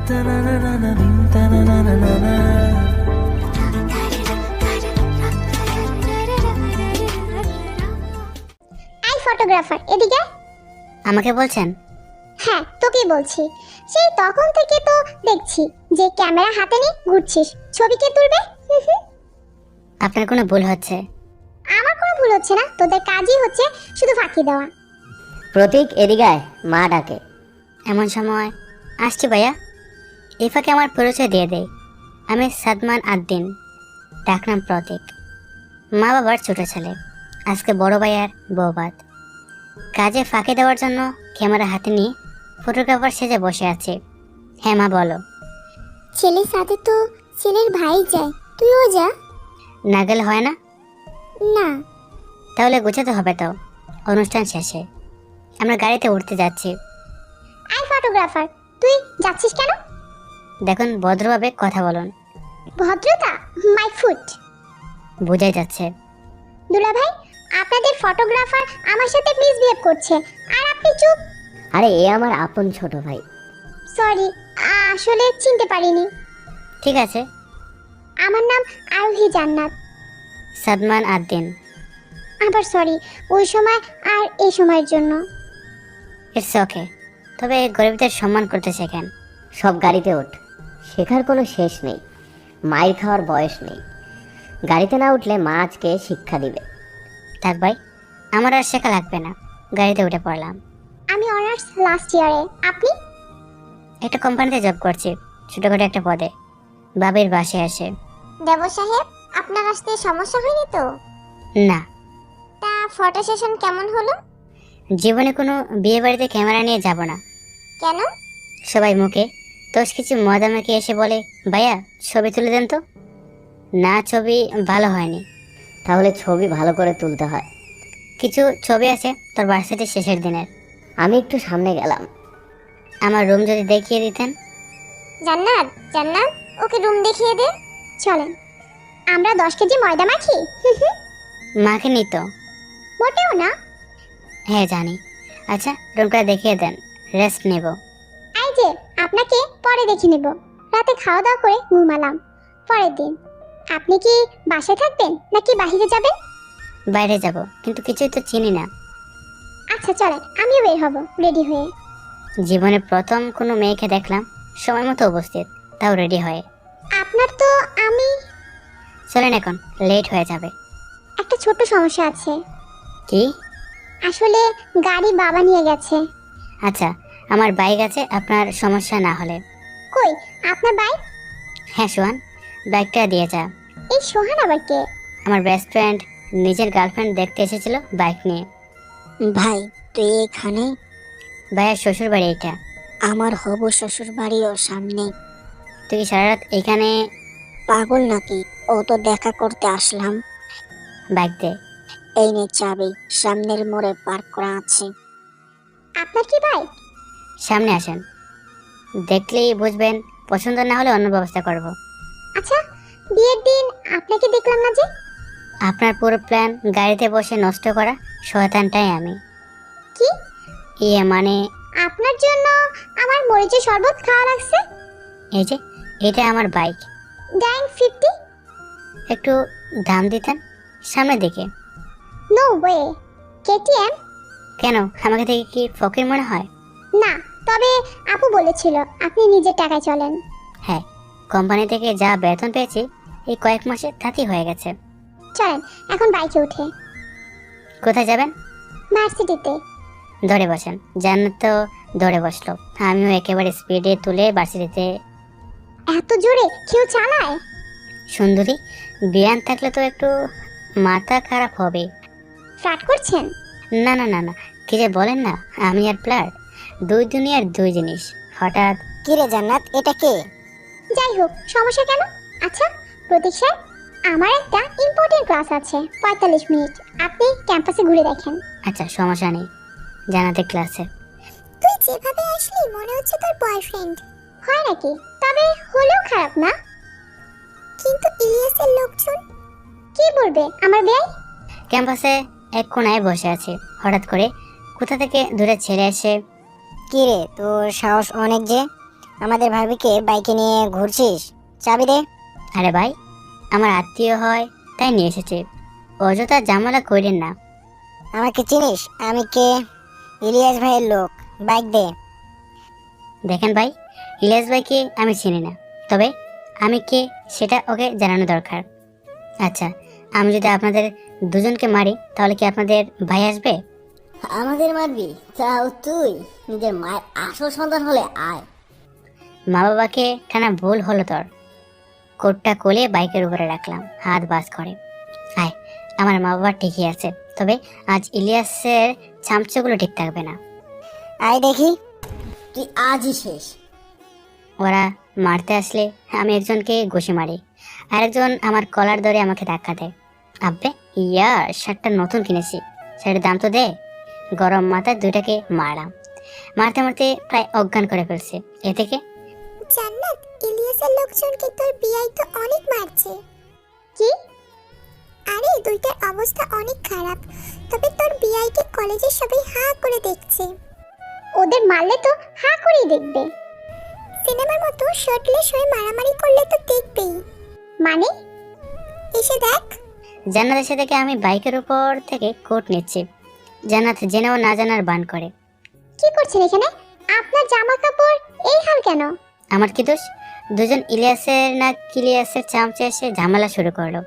I photographer, এদিকে। আমাকে বলছেন? হ্যাঁ, তোকেই বলছি। সেই তখন থেকে তো দেখছি যে ক্যামেরা হাতে নিয়ে ঘুরছিস, ছবি কে তুলবে? আপনার কোনো ভুল হচ্ছে। আমার কোনো ভুল হচ্ছে না, তোদের কাজই হচ্ছে শুধু ফাঁকি দেওয়া। প্রতীক, এদিকে আয়, মা ডাকে। এমন সময় আসছি ভাইয়া। ইফাকে আমার পরিচয় দিয়ে দেয়। আমি সাদমান আদ্দিন, ডাকনাম প্রতীক। মা বাবার ছোট ছেলে। আজকে বড় ভাইয়ার বৌভাত। কাজে ফাঁকি দেওয়ার জন্য ক্যামেরা হাতে নিয়ে ফটোগ্রাফার সেজে বসে আছে। হ্যাঁ মা, বলো। ছেলের সাথে তো ছেলের ভাই যায়, তুইও যা। না গেলে হয় না? না। তাহলে গোছাতে হবে তো। অনুষ্ঠান শেষে আমরা গাড়িতে উঠতে যাচ্ছি। আই ফটোগ্রাফার, তুই যাচ্ছিস কেন? দেখুন, ভদ্রভাবে কথা বলুন। ভদ্রতা মাই ফুট। বোঝাই যাচ্ছে। দুলা ভাই, আপনাদের ফটোগ্রাফার আমার সাথে মিসবিহেভ করছে আর আপনি চুপ। আরে এ আমার আপন ছোট ভাই। সরি, আসলে চিনতে পারিনি। ঠিক আছে। আমার নাম আরোহী জান্নাত। সাদমান আদ্দিন। আবার সরি, ওই সময় আর এই সময়ের জন্য। It's okay. তবে গরিবদের সম্মান করতে শেখেন। সব গাড়িতে ওঠ, শেখার কোনো শেষ নেই, মাইর খাওয়ার বয়স নেই। গাড়িতে না উঠলে মা আজকে শিক্ষা দিবে। থাক ভাই, আমার আর শেখা লাগবে না। গাড়িতে উঠে পড়লাম। আমি অনার্স লাস্ট ইয়ারে। আপনি? একটা কোম্পানিতে জব করছি, ছোটখাটো একটা পদে। বাবির বাসায় আসে। দেব সাহেব, আপনার আসতে সমস্যা হয়নি তো? না। তা ফটো সেশন কেমন হলো? জীবনে কোনো বিয়ে বাড়িতে ক্যামেরা নিয়ে যাব না। কেন? সবাই মুখে তোষ কিছু মজা মেখে এসে বলে, ভাইয়া ছবি তুলে দেন তো। না, ছবি ভালো হয়নি। তাহলে ছবি ভালো করে তুলতে হয়। কিছু ছবি আছে তোর ভার্সিটির শেষের দিনের। আমি একটু সামনে গেলাম। আমার রুম যদি দেখিয়ে দিতেন। জান্নাত, জান্নাত, ওকে রুম দেখিয়ে দে। চলেন, আমরা 10 কেজি ময়দা মাখি। মাকে নিত। মোটেও না। হ্যাঁ জানি। আচ্ছা, রুমটা দেখিয়ে দেন, রেস্ট নেব। এই যে, আপনাকে পরে দেখে নেব। রাতে খাওয়া দাওয়া করে ঘুমালাম। পরের দিন আপনি কি বাসায় থাকবেন নাকি বাইরে যাবেন? বাইরে যাব, কিন্তু কিছুই তো চিনি না। আচ্ছা চলেন, আমিও বের হব রেডি হয়ে। জীবনে প্রথম কোনো মেয়েকে দেখলাম সময় মতো উপস্থিত, তাও রেডি হয়ে। আপনার তো আমি। চলেন, এখন লেট হয়ে যাবে। একটা ছোট্ট সমস্যা আছে। কি? আসলে গাড়ি বাবা নিয়ে গেছে। আচ্ছা, আমার বাইক আছে, আপনার সমস্যা না হলে। কই আপনার বাইক? হ্যাঁ সোহান, বাইকটা দিয়ে যা। এই সোহান আবার কে? আমার বেস্ট ফ্রেন্ড নিজের গার্লফ্রেন্ড দেখতে এসেছিল বাইক নিয়ে। ভাই, তুই এখানে? ভাইয়ের শ্বশুর বাড়ি এটা। আমার হবু শ্বশুর বাড়িও সামনে। তুই কি সারা রাত এখানে? পাগল নাকি? ও তো দেখা করতে আসলাম। বাইক দে। এই নে চাবি, সামনের মোড়ে পার্ক করা আছে। আপনার কি বাইক? সামনে আসেন, দেখলেই বুঝবেন। পছন্দ না হলে অন্য ব্যবস্থা করব। আচ্ছা, বিয়ের দিন আপনাকে দেখলাম না যে। আপনার পুরো প্ল্যান গাড়িতে বসে নষ্ট করা শয়তানটাই আমি। কি? মানে আপনার জন্য আমার মরিচের শরবত খাওয়া লাগছে। এই যে, এটা আমার বাইক। ড্যাং 50। একটু দাম দিতেন সামনের দিকে। No way. কেটিএম? কেন, আমাকে দেখে কি ফকির মনে হয়? না, তবে আপু বলেছিল আপনি নিজের টাকায় চলেন। হ্যাঁ, কোম্পানি থেকে যা বেতন পেয়েছি এই কয়েক মাসে তাতেই হয়ে গেছে। চলেন এখন বাইকে উঠে। কোথায় যাবেন? ভার্সিটিতে। ধরে বসেন। জান্নাত তো ধরে বসলো, আমিও একেবারে স্পিডে তুলে ভার্সিটিতে। এত জোরে কেউ চালায়? সুন্দরী বিয়ান থাকলে তো একটু মাথা খারাপ হবে। ফ্ল্যাট করছেন? না না না না, কি যে বলেন না, আমি আর প্লাট দুই দুনিয়ার দুই জিনিস। হঠাৎ কিরে জান্নাত, এটা কে? যাই হোক, সমস্যা কেন? আচ্ছা প্রতীক স্যার, আমার একটা ইম্পর্টেন্ট ক্লাস আছে 45 মিনিট। আপনি ক্যাম্পাসে ঘুরে দেখেন। আচ্ছা, সমস্যা নেই, জানাতে ক্লাসে। তুই যেভাবে আসলি মনে হচ্ছে তোর বয়ফ্রেন্ড। হয় নাকি? তবে হলেও খারাপ না। কিন্তু ইলিয়াসের লোকজন কি বলবে আমার বেয়াই? ক্যাম্পাসে এক কোনায় বসে আছি, হঠাৎ করে কোথা থেকে দূরে ছেড়ে এসে, কিরে, তোর সাহস অনেক যে। আমাদের ভাবিকে বাইকে নিয়ে ঘুরছিস, চাবি দে। আরে ভাই, আমার আত্মীয় হয় তাই নিয়ে এসেছে, অযথা ঝামেলা করেন না। আমাকে চিনিস? আমি কে? ইলিয়াস ভাইয়ের লোক, বাইক দে। দেখেন ভাই, ইলিয়াস ভাইকে আমি চিনি না, তবে আমি কে সেটা ওকে জানানো দরকার। আচ্ছা, আমি যদি আপনাদের দুজনকে মারি তাহলে কি আপনাদের ভাই আসবে? আমাদের মারবি? তাও তুই? নিজের মায়ের আসল সন্তান হলে আয়। মা বাবাকে টানা ভুল হলো তোর। কোটটা কোলে বাইকের উপরে রাখলাম, হাত বাস করে। আয়, আমার মা বাবা ঠিকই আছে, তবে আজ ইলিয়াসের চামচগুলো ঠিক থাকবে না। আয় দেখি, তুই আজই শেষ। ওরা মারতে আসলে আমি একজনকে ঘুষি মারি, আরেকজন আমার কলার ধরে আমাকে ধাক্কা দেয়। আব্বে, ইয়ার শার্টটা নতুন কিনেছি, শার্টের দাম তো দে। গরম মাথায় দুইটাকে মারলাম, মারতে মারতে প্রায় অজ্ঞান করে ফেলছে। এ থেকে জান্নাত, ইলিয়াসের লোকজনকে তোর বিয়াই তো অনেক মারছে। কি? আরে দুইটার অবস্থা অনেক খারাপ, তবে তোর বিয়াইকে কলেজের সবাই হা করে দেখছে। ওদের মারলে তো হা করেই দেখবে। সিনেমার মতো শার্টলেস হয়ে মারামারি করলে তো দেখবেই। মানে? এসে দেখ। জান্নাত এসে থেকে আমি বাইকের উপর থেকে কোট নিচ্ছি। জান্নাত জেনেও না জানার বান করে। কি করছেন এখানে? আপনার জামা কাপড় এই হাল কেন? আমার কি দোষ? দুজন ইলিয়াসের না কিলিয়াসের চামচে এসে ঝামেলা শুরু করলো।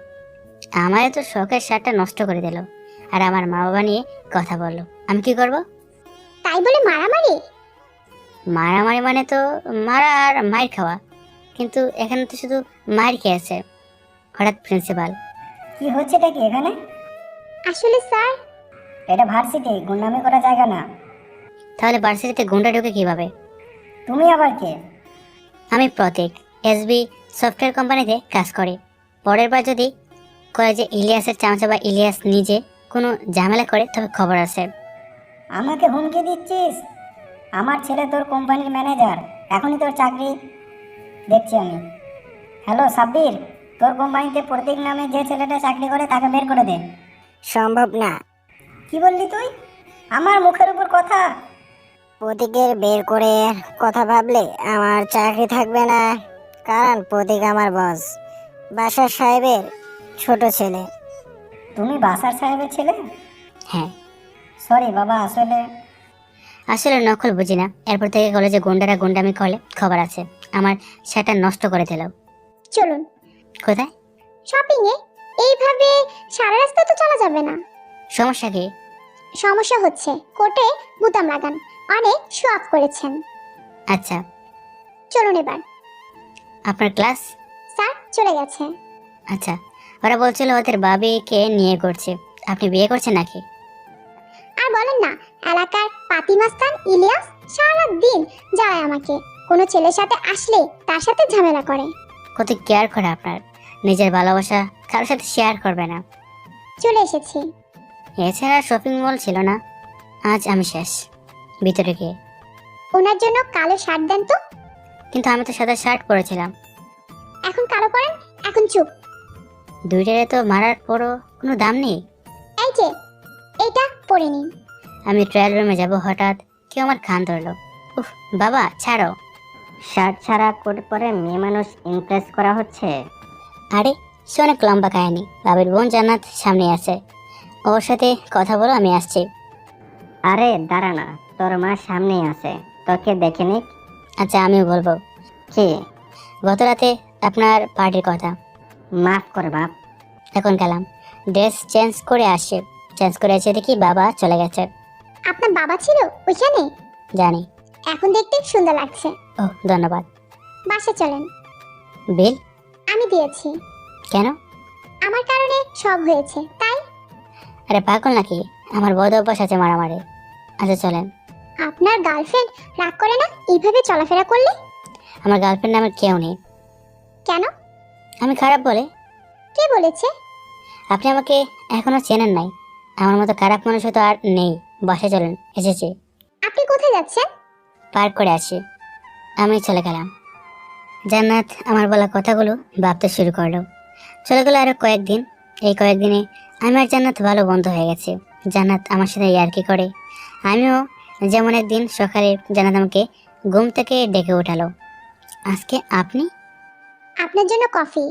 আমার তো শখের শার্টটা নষ্ট করে দিল, আর আমার মা বাবা নিয়ে কথা বললো। আমি কি করব? তাই বলে মারামারি? মারামারি মানে তো মারা আর মার খাওয়া, কিন্তু এখানে তো শুধু মার খেয়েছে। হঠাৎ প্রিন্সিপাল, কি হচ্ছেটা কি এখানে? আসলে স্যার, এটা ভার্সিটি, গুন্ডামি করা জায়গা না। তাহলে ভার্সিটিতে গুন্ডা ঢুকে কিভাবে? তুমি আবার কে? আমি প্রতীক, এসবি সফটওয়্যার কোম্পানিতে কাজ করি। পরের বার যদি কলেজে ইলিয়াসের চামচা বা ইলিয়াস নিজে কোনো ঝামেলা করে তবে খবর আছে। আমাকে হুমকি দিচ্ছিস? আমার ছেলে তোর কোম্পানির ম্যানেজার, এখনই তোর চাকরি দেখছি আমি। হ্যালো সাব্বির, তোর কোম্পানিতে প্রতীক নামে যে ছেলেটা চাকরি করে তাকে বের করে দে। সম্ভব না। কি বললি তুই? আমার মুখের উপর কথা। প্রতীকের বের করে কথা ভাবলে আমার চাকরি থাকবে না, কারণ প্রতীক আমার বস, বাসার সাহেবের ছোট ছেলে। তুমি বাসার সাহেবের ছেলে? হ্যাঁ, সরি বাবা, আসলে নকল বুঝি না। এরপর থেকে কলেজে গুন্ডারা গুন্ডামি করলে খবর আছে। আমার সেটা নষ্ট করে দিল। চলুন কোথায়? শপিং এ। এইভাবে সারা রাস্তা তো চলা যাবে না। সমস্যা কি? সমস্যা হচ্ছে কোটে বুতাম লাগান, অনেক শো অফ করেছেন। আচ্ছা, চলুন এবার। আপনার ক্লাস? স্যার চলে গেছে। আচ্ছা, ওরা বলছিল ওদের বাবিকে নিয়ে করছে। আপনি বিয়ে করছেন নাকি? আর বলেন না, এলাকার পাতিমাস্তান ইলিয়াস সারা দিন জ্বালায় আমাকে। কোনো ছেলের সাথে আসলে তার সাথে ঝামেলা করে। কত কেয়ার করে আপনার, নিজের ভালোবাসা কারোর সাথে শেয়ার করবে না। চলে এসেছি। এছাড়া শপিং মল ছিল না। আজ আমি শেষ। ভিতরে গিয়ে ওনার জন্য কালো শার্ট দেন তো। কিন্তু আমি তো সাদা শার্ট পরেছিলাম। এখন কালো পরেন, এখন চুপ। দুইটারে তো মারার পরও কোনো দাম নেই। এই যে এটা পরে নিন। আমি ট্রায়াল রুমে যাব, হঠাৎ কেউ আমার কান ধরলো। উফ বাবা, ছাড়ো। শার্ট ছাড়া কোট পরে মেয়ে মানুষ ইমপ্রেস করা হচ্ছে। আরে সে অনেক লম্বা কাহিনী। বাবির বোন জান্নাত সামনে আছে, ওর সাথে কথা বলো, আমি আসছি। আরে দাঁড়া না, তোর মা সামনেই আছে, তোকে দেখে নিক। আচ্ছা, আমিও বলবো। কি? গত রাতে আপনার পার্টির কথা। মাফ কর বাপ। এখন গেলাম, ড্রেস চেঞ্জ করে আসছি। চেঞ্জ করে এসে দেখি বাবা চলে গেছে। আপনার বাবা ছিল ওইখানে? জানি। এখন দেখতে সুন্দর লাগছে। ও ধন্যবাদ। বাসে চলেন। বিল? আমি দিয়েছি। কেন? আমার কারণে সব হয়েছে তাই। আরে পাগল নাকি? আমার বদ অভ্যাস আছে মারামারি। আচ্ছা চলেন। আপনার গার্লফ্রেন্ড রাগ করে না এইভাবে চলাফেরা করলে? আমার গার্লফ্রেন্ড নামের কেউ নেই। কেন? আমি খারাপ বলে? কে বলেছে? আপনি আমাকে এখনো চেনেন নাই। আমার মতো খারাপ মানুষ তো আর নেই। বাসে চলেন, এসেছি। আপনি কোথায় যাচ্ছেন? পার্ক করে আসি। আমি চলে গেলাম। জান্নাত আমার বলা কথাগুলো ভাবতে শুরু করলো। চলে গেলো আরো কয়েকদিন। এই কয়েকদিনে আমি আর জান্নাত ভালো বন্ধু হয়ে গেছে। জান্নাত আমার সাথে ইয়ার্কি করে, আমিও। যেমন একদিন সকালে জান্নাত আমাকে ঘুম থেকে ডেকে উঠালো। আজকে আপনি? আপনার জন্য কফি।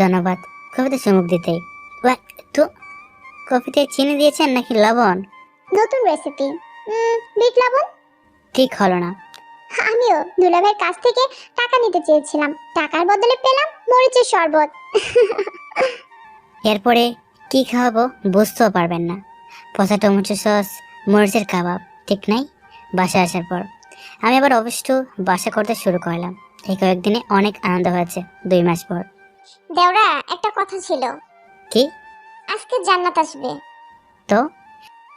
ধন্যবাদ। কফিতে চুমুক দিতে। ওয়াক, তো কফিতে চিনি দিয়েছেন নাকি লবণ? নতুন রেসিপি, বিট লবণ। ঠিক হলো না। আমিও দুলাভাইয়ের কাছ থেকে টাকা নিতে চেয়েছিলাম, টাকার বদলে পেলাম মরিচের শরবত। এরপরে কি খাওয়াবো বুঝতেও পারবেন না। পচা টমেটো সস, মরিচের কাবাব, ঠিক নাই? বাসায় আসার পর আমি আবার অবশ্য বাসা করতে শুরু করলাম। এই কয়েকদিনে অনেক আনন্দ হয়েছে। 2 মাস পর। দেওরা, একটা কথা ছিল। কি? আজকে জান্নাত আসবে। তো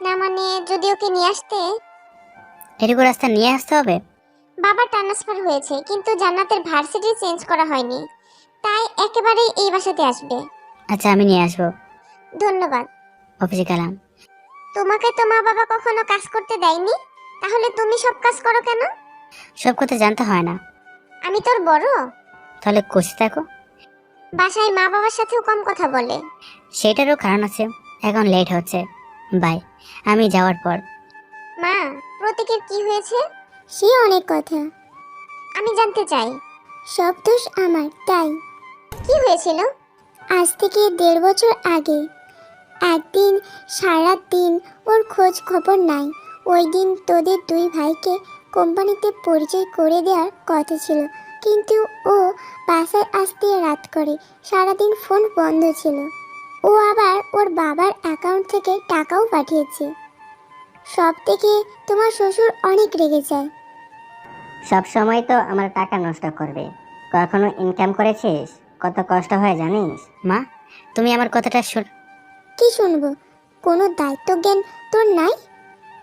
না মানে, যদি ওকে নিয়ে আসতে। এটুকু রাস্তা নিয়ে আসতে হবে? বাবার ট্রান্সফার হয়েছে, কিন্তু জান্নাতের ভার্সিটি চেঞ্জ করা হয়নি, তাই একেবারে এই বাসাতে আসবে। আচ্ছা, আমি নিয়ে আসবো। ধন্যবাদ। অফিসে গেলাম। তোমাকে তো মা বাবা কখনো কাজ করতে দেয়নি, তাহলে তুমি সব কাজ করো কেন? সব কথা জানতে হয় না। আমি তোর বড়? তাহলে কষে থাকো। বাসায় মা বাবার সাথেও কম কথা বলে। সেটারও কারণ আছে। এখন লেট হচ্ছে। বাই। আমি যাওয়ার পর। মা, প্রতীকের কি হয়েছে? সে অনেক কথা আমি জানতে চাই। সব দোষ আমার, তাই। কি হয়েছিল? আজ থেকে 1.5 বছর আগে একদিন সারা দিন ওর খোঁজ খবর নাই। ওই দিন তোদের 2 ভাইকে কোম্পানিতে পরিচয় করে দেওয়ার কথা ছিল, কিন্তু ও বাসায় আসতে রাত করে। সারাদিন ফোন বন্ধ ছিল। ও আবার ওর বাবার অ্যাকাউন্ট থেকে টাকাও পাঠিয়েছে। সব থেকে তোমার শ্বশুর অনেক রেগে যায়। সব সময় তো আমার টাকা নষ্ট করবে। কখনো ইনকাম করেছিস? কত কষ্ট হয় জানিস? মা, তুমি আমার কথাটা কি শুনবো? কোনো দায়িত্ব জ্ঞান তোর নাই?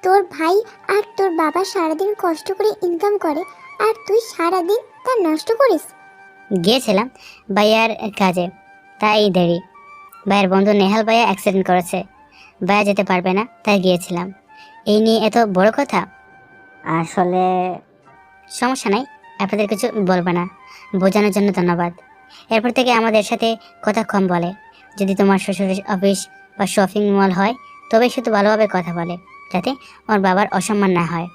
তোর ভাই আর তোর বাবা সারাদিন কষ্ট করে ইনকাম করে, আর তুই সারাদিন তা নষ্ট করিস। গিয়েছিলাম ভাইয়ার কাজে, তাই দেরি। ভাইয়ের বন্ধু নেহাল ভাইয়া অ্যাক্সিডেন্ট করেছে। ভাইয়া যেতে পারবে না, তাই গিয়েছিলাম। এই নিয়ে এত বড় কথা? আসলে সমস্যা নাই, আপনাদের কিছু বলবে না। বোঝানোর জন্য ধন্যবাদ। এরপর থেকে আমাদের সাথে কথা কম বলে। যদি তোমার শ্বশুরের অফিস বা শপিং মল হয়, তবে শুধু ভালোভাবে কথা বলে, যাতে ওর বাবার অসম্মান না হয়।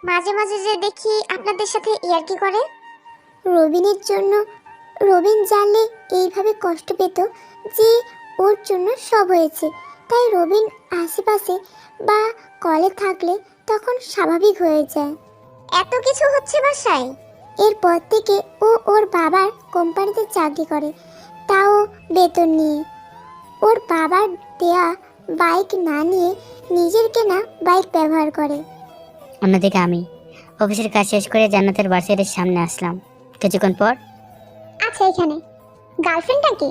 মাঝে মাঝে যে দেখি আপনাদের সাথে ইয়ার্কি করে। রবিনের জন্য, রবিন জানলে এইভাবে কষ্ট পেত যে ওর জন্য সব হয়েছে, তাই রবিন আশেপাশে বা কলে থাকলে তখন স্বাভাবিক হয়ে যায়। এত কিছু হচ্ছে বাসায়? এরপর থেকে ও ওর বাবার কোম্পানিতে চাকরি করে, তাও বেতন নিয়ে। ওর বাবার দেয়া বাইক না নিয়ে নিজের কেনা বাইক ব্যবহার করে। অন্যদিকে আমি অফিসের কাজ শেষ করে জান্নাতের বাসার সামনে আসলাম। কিছুক্ষণ পর, আচ্ছা, এখানে গার্লফ্রেন্ড নাকি?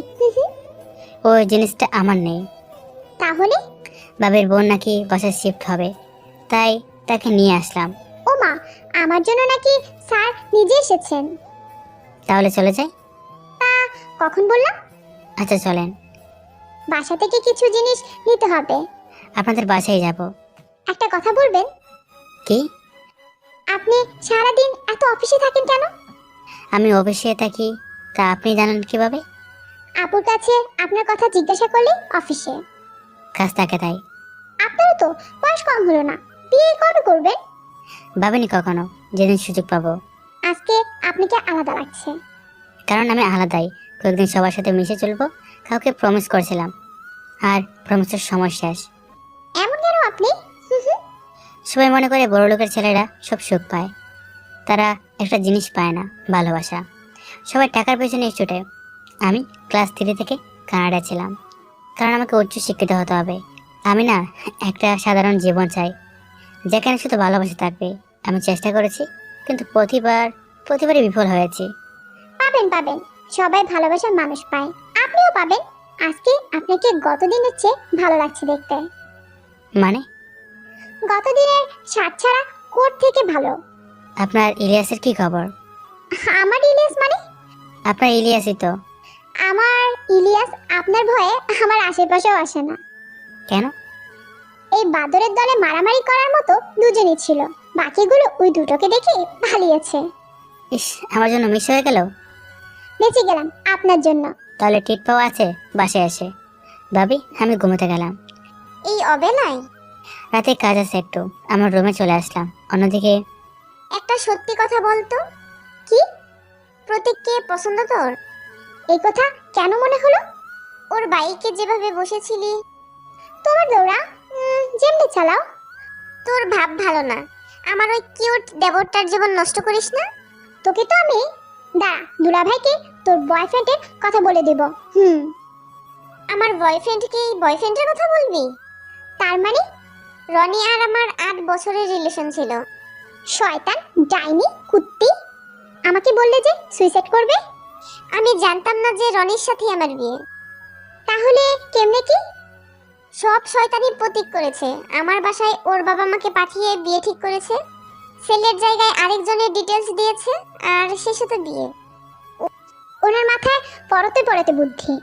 ওই জিনিসটা আমার নেই। তাহলে? বাবের বোন নাকি বাসায় শিফট হবে, তাই তাকে নিয়ে আসলাম। ও মা, আমার জন্য নাকি স্যার নিজে এসেছেন? তাহলে চলে যাই? কখন বললাম? আচ্ছা চলেন। বাসা থেকে কিছু জিনিস নিতে হবে। আপনাদের বাসায় যাব। একটা কথা বলবেন? কি? আপনি সারাদিন এত অফিসে থাকেন কেন? আমি অফিসে থাকি, তা আপনি জানেন কিভাবে? আপুর কাছে আপনার কথা জিজ্ঞাসা করলে অফিসে। কাজ থাকে তাই। আপনারও তো বয়স কম হলো না, বিয়ে কবে করবেন? ভাবিনি কখনো, যেদিন সুযোগ পাবো। আজকে আপনাকে আলাদা লাগছে। কারণ আমি আলাদাই। কয়েকদিন সবার সাথে মিশে চলবো, কাউকে প্রমিস করেছিলাম, আর প্রমিসের সময় শেষ। এমন কেন আপনি? সবাই মনে করে বড় লোকের ছেলেরা সব সুখ পায়। তারা একটা জিনিস পায় না, ভালোবাসা। সবাই টাকার পেছনে ছুটে। আমি ক্লাস 3 থেকে কানাডা ছিলাম, কারণ আমাকে উচ্চ শিক্ষিত হতে হবে। আমি না একটা সাধারণ জীবন চাই, যেখানে শুধু ভালোবাসা থাকবে। আমি চেষ্টা করেছি, কিন্তু প্রতিবারই বিফল হয়েছি। পাবেন পাবেন, সবাই ভালোবাসার মানুষ পায়, আপনিও পাবেন। আজকে আপনাকে গতদিনের চেয়ে ভালো লাগছে দেখতে। মানে? গতদিনের শার্ট ছাড়া কোট থেকে ভালো। আপনার ইলিয়াসের কি খবর? আমার ইলিয়াস মানে? আপনার ইলিয়াসই তো। আমার ইলিয়াস আপনার ভয়ে আমার আশেপাশেও আসে না। কেন? এই বাদরের দলে মারামারি করার মতো দুজনই ছিল, বাকিগুলো ওই দুটোকে দেখে পালিয়েছে। ইস, আমার জন্য মিস হয়ে গেল। বেঁচে গেলাম আপনার জন্য। তাহলে টিট পাওয়া আছে বাসায় এসে। ভাবি, আমি ঘুমোতে গেলাম। এই অবেলায়? রাতে কাজ আছে একটু, আমার রুমে চলে আসলাম। অন্যদিকে একটা সত্যি কথা বলতো। কি? প্রতীককে পছন্দ তোর? এই কথা কেন মনে হলো? ওর বাইকে যেভাবে বসেছিলি। তোমার দৌড়া যেমনি চালাও। তোর ভাব ভালো না। আমার ওই কিউট দেবরটার জীবন নষ্ট করিস না। তোকে তো আমি দুলাভাইকে তোর বয়ফ্রেন্ডের কথা বলে দেব। আমার বয়ফ্রেন্ডকে বয়ফ্রেন্ডের কথা বলবি? তার মানে রনি আর আমার 8 বছরের রিলেশন ছিল। শয়তান, ডাইনি, কুত্তি। আমাকে বললে যে সুইসাইড করবে। আমি জানতাম না যে রনির সাথে আমার বিয়ে। তাহলে কেমনে কি? সব শয়তানি প্রতীক করেছে। আমার বাসায় ওর বাবা মাকে পাঠিয়ে বিয়ে ঠিক করেছে। ছেলের জায়গায় আরেকজনের ডিটেলস দিয়েছে আর শেষে তো বিয়ে। ওনার মাথায় পরতে পরতে বুদ্ধি।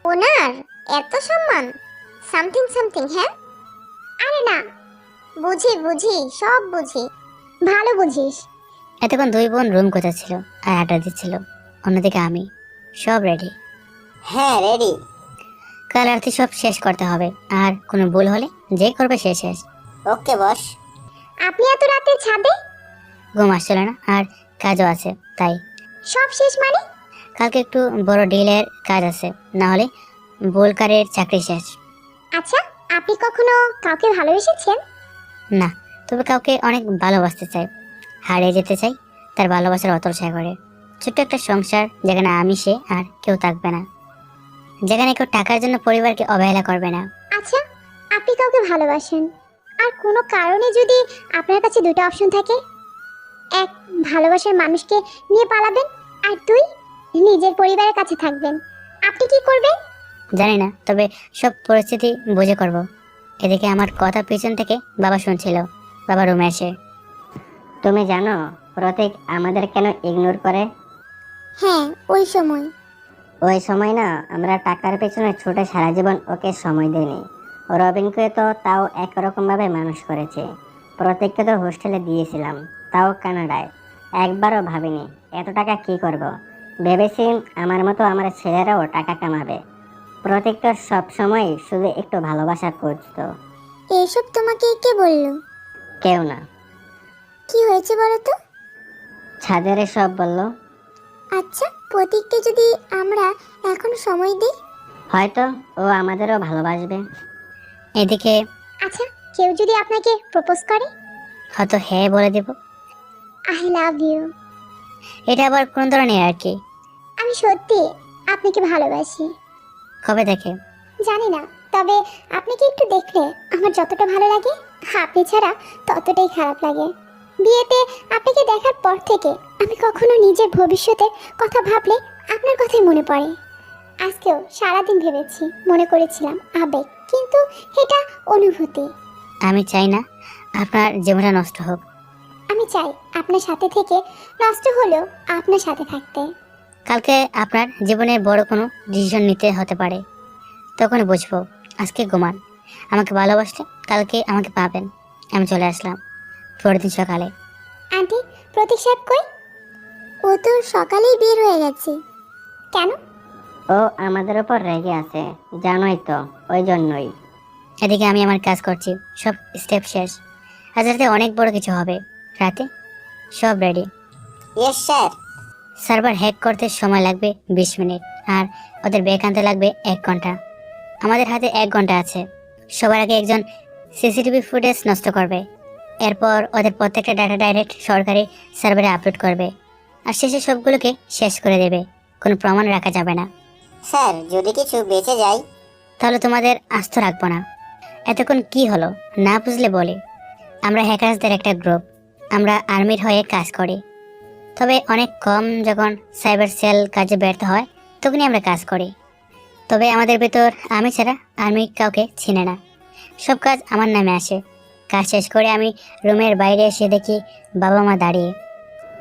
ওনার এত সম্মান। Something something. হ্যাঁ, আরে না, বুঝি সব বুঝি। ভালো বুঝিস। এতক্ষণ দুই বোন রুম গোছাচ্ছিল আর আড্ডা দিচ্ছিল, অন্যদিকে আমি সব রেডি। হ্যাঁ রেডি। কাল রাতে সব শেষ করতে হবে, আর কোনো ভুল হলে যে করবে সে শেষ। ওকে বস। আপনি এত রাতে ছাদে? ঘুম আসছিল না আর কাজও আছে, তাই। সব শেষ মানে? কালকে একটু বড় ডিলের কাজ আছে, না হলে বোলকারের চাকরি শেষ। আচ্ছা, আপনি কখনো কাউকে ভালোবেসেছেন? না, তবে কাউকে অনেক ভালোবাসতে চাই, হারিয়ে যেতে চাই তার ভালোবাসার অতলসায় করে। ছোট্ট একটা সংসার যেখানে আমি, সে আর কেউ থাকবে না, যেখানে কেউ টাকার জন্য পরিবারকে অবহেলা করবে না। আচ্ছা, আপনি কাউকে ভালোবাসেন আর কোনো কারণে যদি আপনার কাছে দুটো অপশন থাকে, এক ভালোবাসার মানুষকে নিয়ে পালাবেন, আর দুই নিজের পরিবারের কাছে থাকবেন, আপনি কি করবেন? জানি না, তবে সব পরিস্থিতি বুঝে করব। এদিকে আমার কথা পিছন থেকে বাবা শুনছিল। বাবা রুমে এসে, তুমি জানো প্রতীক আমাদের কেন ইগনোর করে? হ্যাঁ, ওই সময়। ওই সময় না, আমরা টাকার পেছনে ছুটে সারা জীবন ওকে সময় দিইনি। রবিনকে তো তাও একরকম ভাবে মানুষ করেছে। প্রত্যেককে তো হোস্টেলে দিয়েছিলাম, তাও কানাডায়। একবারও ভাবিনি এত টাকা কি করব। ভেবেছি আমার মতো আমার ছেলেরাও টাকা কামাবে। প্রত্যেক তো সবসময় শুধু একটু ভালোবাসা খুঁজতো। এইসব তোমাকে কে বললো? কেউ না। কি হয়েছে বলো তো? ছাদের সব বলল। আচ্ছা, প্রতীককে যদি আমরা এখন সময় দিই, হয়তো ও আমাদেরও ভালোবাসবে। এদিকে আচ্ছা, কেউ যদি আপনাকে প্রপোজ করে? হয়তো হ্যাঁ বলে দেব। I love you. এটা আবার কোন ধরনের আর কি? আমি সত্যি আপনাকে ভালোবাসি। কবে থেকে? জানি না, তবে আপনাকে একটু দেখলে আমার যতটা ভালো লাগে, আপনি ছাড়া ততটাই খারাপ লাগে। বিয়েতে আপনাকে দেখার পর থেকে আমি কখনো নিজের ভবিষ্যতের কথা ভাবলে আপনার কথাই মনে পড়ে। আজকেও সারাদিন ভেবেছি, মনে করেছিলাম আবেগ, কিন্তু এটা অনুভূতি। আমি চাই না আপনার জীবনটা নষ্ট হোক। আমি চাই আপনার সাথে থেকে নষ্ট হলেও আপনার সাথে থাকতে। কালকে আপনার জীবনের বড় কোনো ডিসিশন নিতে হতে পারে, তখন বুঝবো। আজকে ঘুমান, আমাকে ভালোবাসলে কালকে আমাকে পাবেন। আমি চলে আসলাম পরের দিন সকালে। আন্টি, প্রতীক সাহেব কই? ও তো সকালেই বের হয়ে গেছে। কেন? ও আমাদের উপর রেগে আছে, জানোই তো, ওই জন্যই। এদিকে আমি আমার কাজ করছি, সব স্টেপ শেষ। আজ রাতে অনেক বড় কিছু হবে। রাতে সব ready. Yes sir. Server hack করতে সময় লাগবে 20 মিনিট, আর ওদের ব্যাক আনতে লাগবে 1 ঘন্টা। আমাদের হাতে 1 ঘন্টা আছে। সবার আগে একজন সিসিটিভি ফুটেজ নষ্ট করবে, এরপর ওদের প্রত্যেকটা ডাটা ডাইরেক্ট সরকারি সার্ভারে আপলোড করবে, আর শেষে সবগুলোকে শেষ করে দেবে। কোনো প্রমাণ রাখা যাবে না। স্যার, যদি কিছু বেঁচে যায়? তাহলে তোমাদের আস্থ রাখবো না। এতক্ষণ কি হলো না বুঝলে বলি। আমরা হ্যাকার্সদের একটা গ্রুপ, আমরা আর্মির হয়ে কাজ করি। তবে অনেক কম যখন সাইবার সেল কাজে ব্যর্থ হয় তখনই আমরা কাজ করি। তবে আমাদের ভেতর আমি ছাড়া আর্মি কাউকে চিনে না। সব কাজ আমার নামে আসে। কাজ শেষ করে আমি রুমের বাইরে এসে দেখি বাবা মা দাঁড়িয়ে।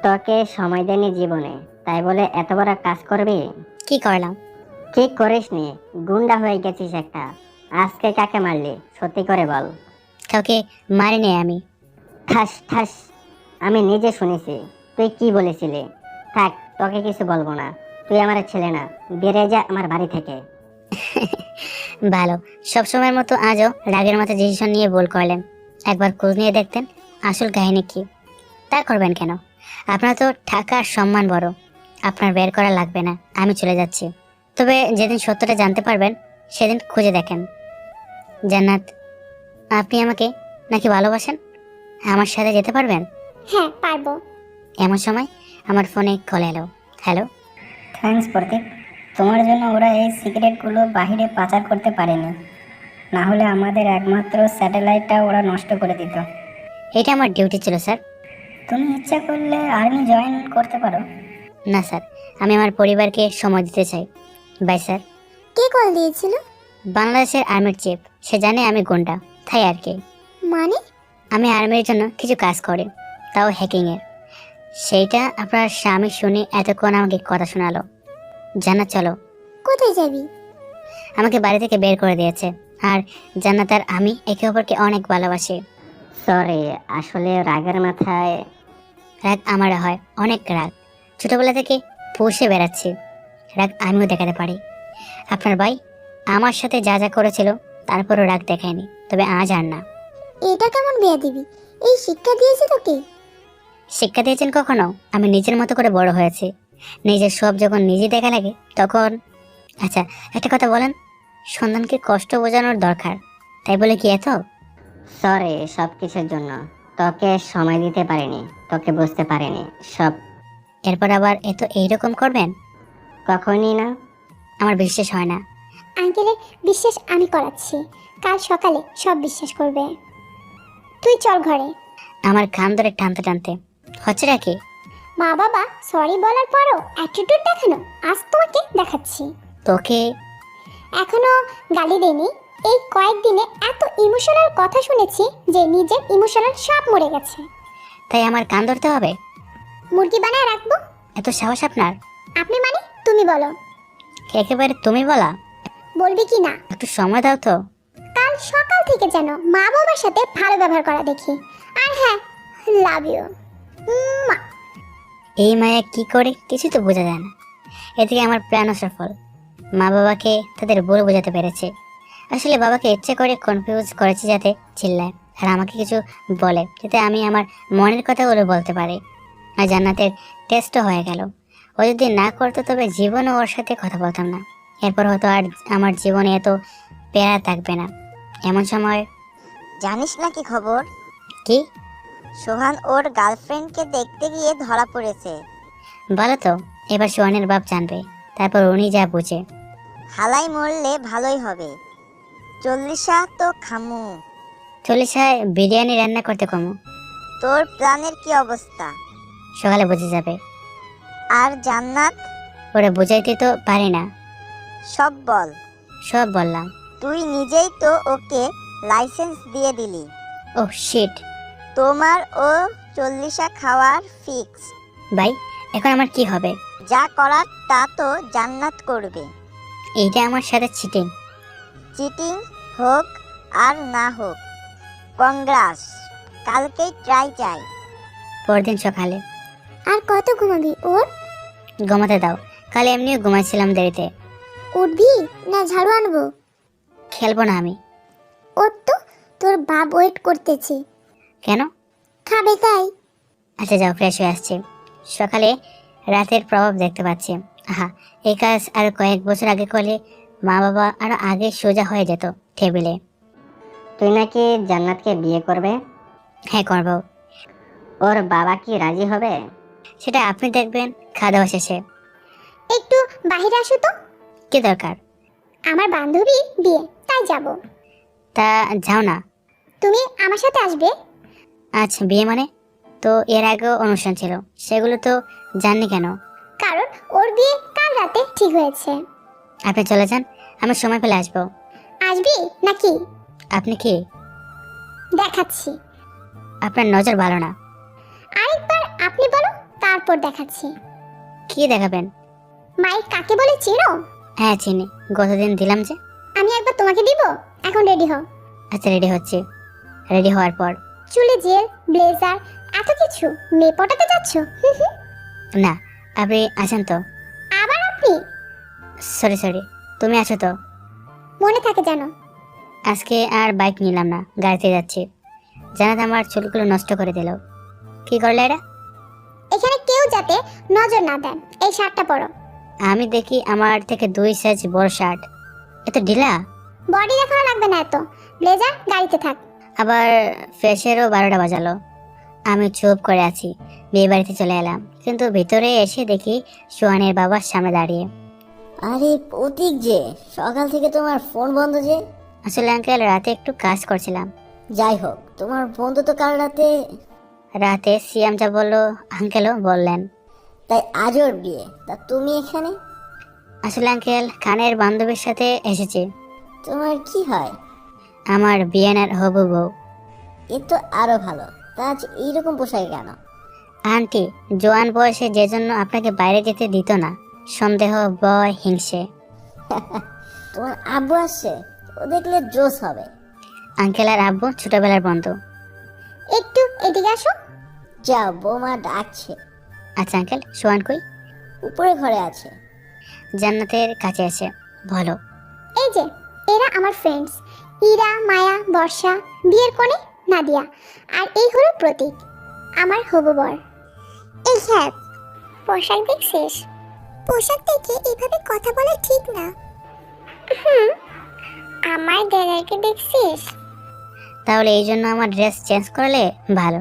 তোকে সময় দেয়নি জীবনে, তাই বলে এত বড় কাজ করবি? কি করলাম? ঠিক করিসনি, গুন্ডা হয়ে গেছিস একটা। আজকে কাকে মারলি সত্যি করে বল। কাউকে মারিনি আমি। ঠাস ঠাস, আমি নিজে শুনেছি তুই কি বলেছিলি। থাক, তোকে কিছু বলবো না। তুই আমার ছেলে না, বেরিয়ে যা আমার বাড়ি থেকে। ভালো, সবসময়ের মতো আজও রাগের মাথায় ডিসিশন নিয়ে ভুল করলেন। একবার খোঁজ নিয়ে দেখতেন আসল কাহিনী কি। তা করবেন কেন? আপনার তো টাকা আর সম্মান বড়, আপনার বের করা লাগবে না, আমি চলে যাচ্ছি। তবে যেদিন সত্যটা জানতে পারবেন সেদিন খুঁজে দেখেন। জান্নাত, আপনি আমাকে নাকি ভালোবাসেন? আমার সাথে যেতে পারবেন? হ্যাঁ পারবো। এমন সময় আমার ফোনে কল এলো। হ্যালো। থ্যাঙ্কস প্রতীক, তোমার জন্য ওরা এই সিক্রেটগুলো বাহিরে পাচার করতে পারেনি, না হলে আমাদের একমাত্র স্যাটেলাইটটা ওরা নষ্ট করে দিত। এটা আমার ডিউটি ছিল স্যার। তুমি ইচ্ছা করলে আর্মি জয়েন করতে পারো। না স্যার, আমি আমার পরিবারকে সময় দিতে চাই। By sir. কে কল দিয়েছিল? বাংলাদেশের আর্মির চিফ, সে জানে আমি গুন্ডা, তাই আর কি। মানে? আমি আর্মির জন্য কিছু কাজ করি, তাও হ্যাকিংয়ের। সেইটা আপনার স্বামী শুনে এতক্ষণ আমাকে কথা শোনালো। জান্নাত চলো। কোথায় যাবি? আমাকে বাড়ি থেকে বের করে দিয়েছে। আর জান্নাত আর আমি একে অপরকে অনেক ভালোবাসি। সরি, আসলে রাগের মাথায়। রাগ আমার হয়, অনেক রাগ। ছোটবেলা থেকে পুষে বেড়াচ্ছি, রাগ আমিও দেখাতে পারি। আপনার ভাই আমার সাথে যা যা করেছিল তারপরও রাগ দেখায়নি, তবে আজ আর না। এটা কেমন বিয়া দিবি? এই শিক্ষা দিয়েছে তোকে? শিক্ষা দিয়েছেন কখনো? আমি নিজের মতো করে বড় হয়েছি। নিজের সব যখন নিজে দেখা লাগে তখন। আচ্ছা, একটা কথা বলেন, সন্তানকে কষ্ট বোঝানোর দরকার, তাই বলে কি এত? সরি সব কিছুর জন্য, তোকে সময় দিতে পারিনি, তোকে বুঝতে পারিনি সব। এরপর আবার এত এইরকম করবেন? কখনই না। আমার বিশ্বাস হয় না। আঙ্কেলের বিশ্বাস আমি করাচ্ছি, কাল সকালে সব বিশ্বাস করবে। তুই চল ঘরে। আমার কান ধরে টানতে টানতে হচ্ছেটা কি? মা বাবা সরি বলার পরও অ্যাটিটিউড দেখানো, আজ তোমাকে দেখাচ্ছি। তোকে? এখনো গালি দেয়নি, এই কয়েকদিনে এত ইমোশনাল কথা শুনেছি যে নিজের ইমোশনাল সব মরে গেছে। তাই আমার কান ধরতে হবে? মুরগি বানায় রাখবো? এত সাহস আপনার? আপনি মানে তুমি বলো। একেবারে তুমি বলা? বলবি কি না? একটু সময় দাও তো। কাল সকাল থেকে যেন মা বাবার সাথে ভালো ব্যবহার করা দেখি। আর হ্যাঁ, লাভ ইউ। এই মায়া কি করে কিছু তো বোঝা যায় না। এদিকে আমার প্ল্যানও সফল। মা বাবাকে তাদের ভুল বোঝাতে পেরেছে। আসলে বাবাকে ইচ্ছে করে কনফিউজ করেছে যাতে চিল্লায় আর আমাকে কিছু বলে, যাতে আমি আমার মনের কথাগুলো বলতে পারি। আর জান্নাতের টেস্টও হয়ে গেল। ও যদি না করতো তবে জীবনও ওর সাথে কথা বলতাম না। এরপর হয়তো আর আমার জীবনে এত প্যারা থাকবে না। এমন সময়। জানিস না কি খবর? কি? সোহান ওর গার্লফ্রেন্ডকে দেখতে গিয়ে ধরা পড়েছে। বলো তো, এবার সোহানের বাপ জানবে, তারপর উনি যা বুঝে। হালাই মরলে ভালোই হবে। 40 তো খামু। 40 বিরিয়ানি রান্না করতে কমো। তোর প্ল্যানের কি অবস্থা? সকালে বুঝে যাবে। আর জান্নাত? ওরা বুঝাইতে তো পারি না। সব বল। সব বললাম। তুই নিজেই তো ওকে লাইসেন্স দিয়ে দিলি। Oh shit. তোমার ও 40 খাওয়ার ফিক্স। ভাই, এখন আমার কি হবে? যা করার তা তো জান্নাত করবে। এইটা আমার সাথে চিটিং। চিটিং হোক আর না হোক, কংগ্রাস। কালকেই ট্রাই চাই। পরদিন সকালে। আর কত ঘুমাবি ওর? ঘুমাতে দাও, কাল এমনিও ঘুমাইছিলাম দেরিতে। উঠবি না ঝাড়ু আনবো? খেলবো না আমি। ওর তো তোর বাপ ওয়েট করতেছে। কেন? খাবে তাই। আচ্ছা যাও, ফ্রেশ হয়ে আসছি। সকালে রাতের প্রভাব দেখতে পাচ্ছি। আহা, এই কাজ আর কয়েক বছর আগে করলে মা বাবা আরো আগে সোজা হয়ে যেত টেবিলে। তুই নাকি জান্নাতকে বিয়ে করবে? হ্যাঁ করবো। ওর বাবা কি রাজি হবে? সেটা আপনি দেখবেন খাওয়া দাওয়া শেষে। একটু বাইরে আসো তো। কি দরকার? আমার বান্ধবী বিয়ে, তাই যাব। তা যাও না। তুমি আমার সাথে আসবে? আচ্ছা, বিয়ে মানে? তো এর আগেও অনুষ্ঠান ছিল, সেগুলো তো জাননি কেন? কারণ ওর বিয়ে কাল রাতে ঠিক হয়েছে। আপনি চলে যান, আমি সময় পেলে আসবো। আসবি নাকি? আপনি কি? দেখাচ্ছি। আপনার নজর ভালো না। আরেকবার আপনি বলো, তারপর দেখাচ্ছি। কি দেখাবেন? মাইক কাকে বলে চেনো? হ্যাঁ চিনি, গতদিন দিলাম যে। আমি একবার তোমাকে দিব, এখন রেডি হও। আচ্ছা রেডি হচ্ছি। রেডি হওয়ার পর? চুলে জেল, ব্লেজার, এত কিছু মেয়ে পটাতে যাচ্ছ? না, আপনি আছেন তো? আবার আপনি? সরি সরি, তুমি আছো তো? মনে থাকে জানো। আজকে আর বাইক নিলাম না, গাড়িতে যাচ্ছি। জানাত আমার চুলগুলো নষ্ট করে দিল। কি করলে এটা? এখানে কেউ যাতে নজর না দেন। এই শার্টটা পরো। আমি দেখি আমার থেকে 2 সাইজ বড় শার্ট, এত ঢিলা। বডি দেখানো লাগবে না এত, ব্লেজার গাড়িতে থাক। আবার ফ্রেশেরও 12টা বাজালো। আমি চুপ করে আছি। বিয়ে বাড়িতে চলে এলাম, কিন্তু ভিতরে এসে দেখি সোহানের বাবার সামনে দাঁড়িয়ে। আরে প্রতীক যে, সকাল থেকে তোমার ফোন বন্ধ যে? আসলে আঙ্কেল, রাতে একটু কাজ করছিলাম। যাই হোক, তোমার বন্ধু তো কাল রাতে সিয়াম যা বললো আঙ্কেলও বললেন। তাই আজ ওর বিয়ে, তা তুমি এখানে? আসলে আঙ্কেল, খানের বান্ধবীর সাথে এসেছি। তোমার কি হয়? আমার বিয়ানার হবু বউ। এ তো আরো ভালো। তা আজ এইরকম পোশাকে কেন? আন্টি, জোয়ান বয়সে যে জন্য আপনাকে বাইরে যেতে দিত না, সন্দেহ, ভয়, হিংসে। তোমার আব্বু আসছে, ও দেখলে জোশ হবে। আঙ্কেল আর আব্বু ছোটবেলার বন্ধু। একটু এদিকে আসো। যাও, বৌমা ডাকছে। আচ্ছা আঙ্কেল, সোহান কই? উপরে ঘরে আছে। জান্নাতের কাছে এসে বলো। এই যে, এরা আমার ফ্রেন্ডস, ইরা, মায়া, বর্ষা, বিয়ের কোণে নাদিয়া, আর এই হলো প্রতীক, আমার হবু বর। এই হ্যাঁ, পোশাক দেখছিস? পোশাক দেখে এভাবে কথা বলা ঠিক না। আমার দাদাকে দেখছিস? তাহলে এই জন্য আমার ড্রেস চেঞ্জ করলে ভালো।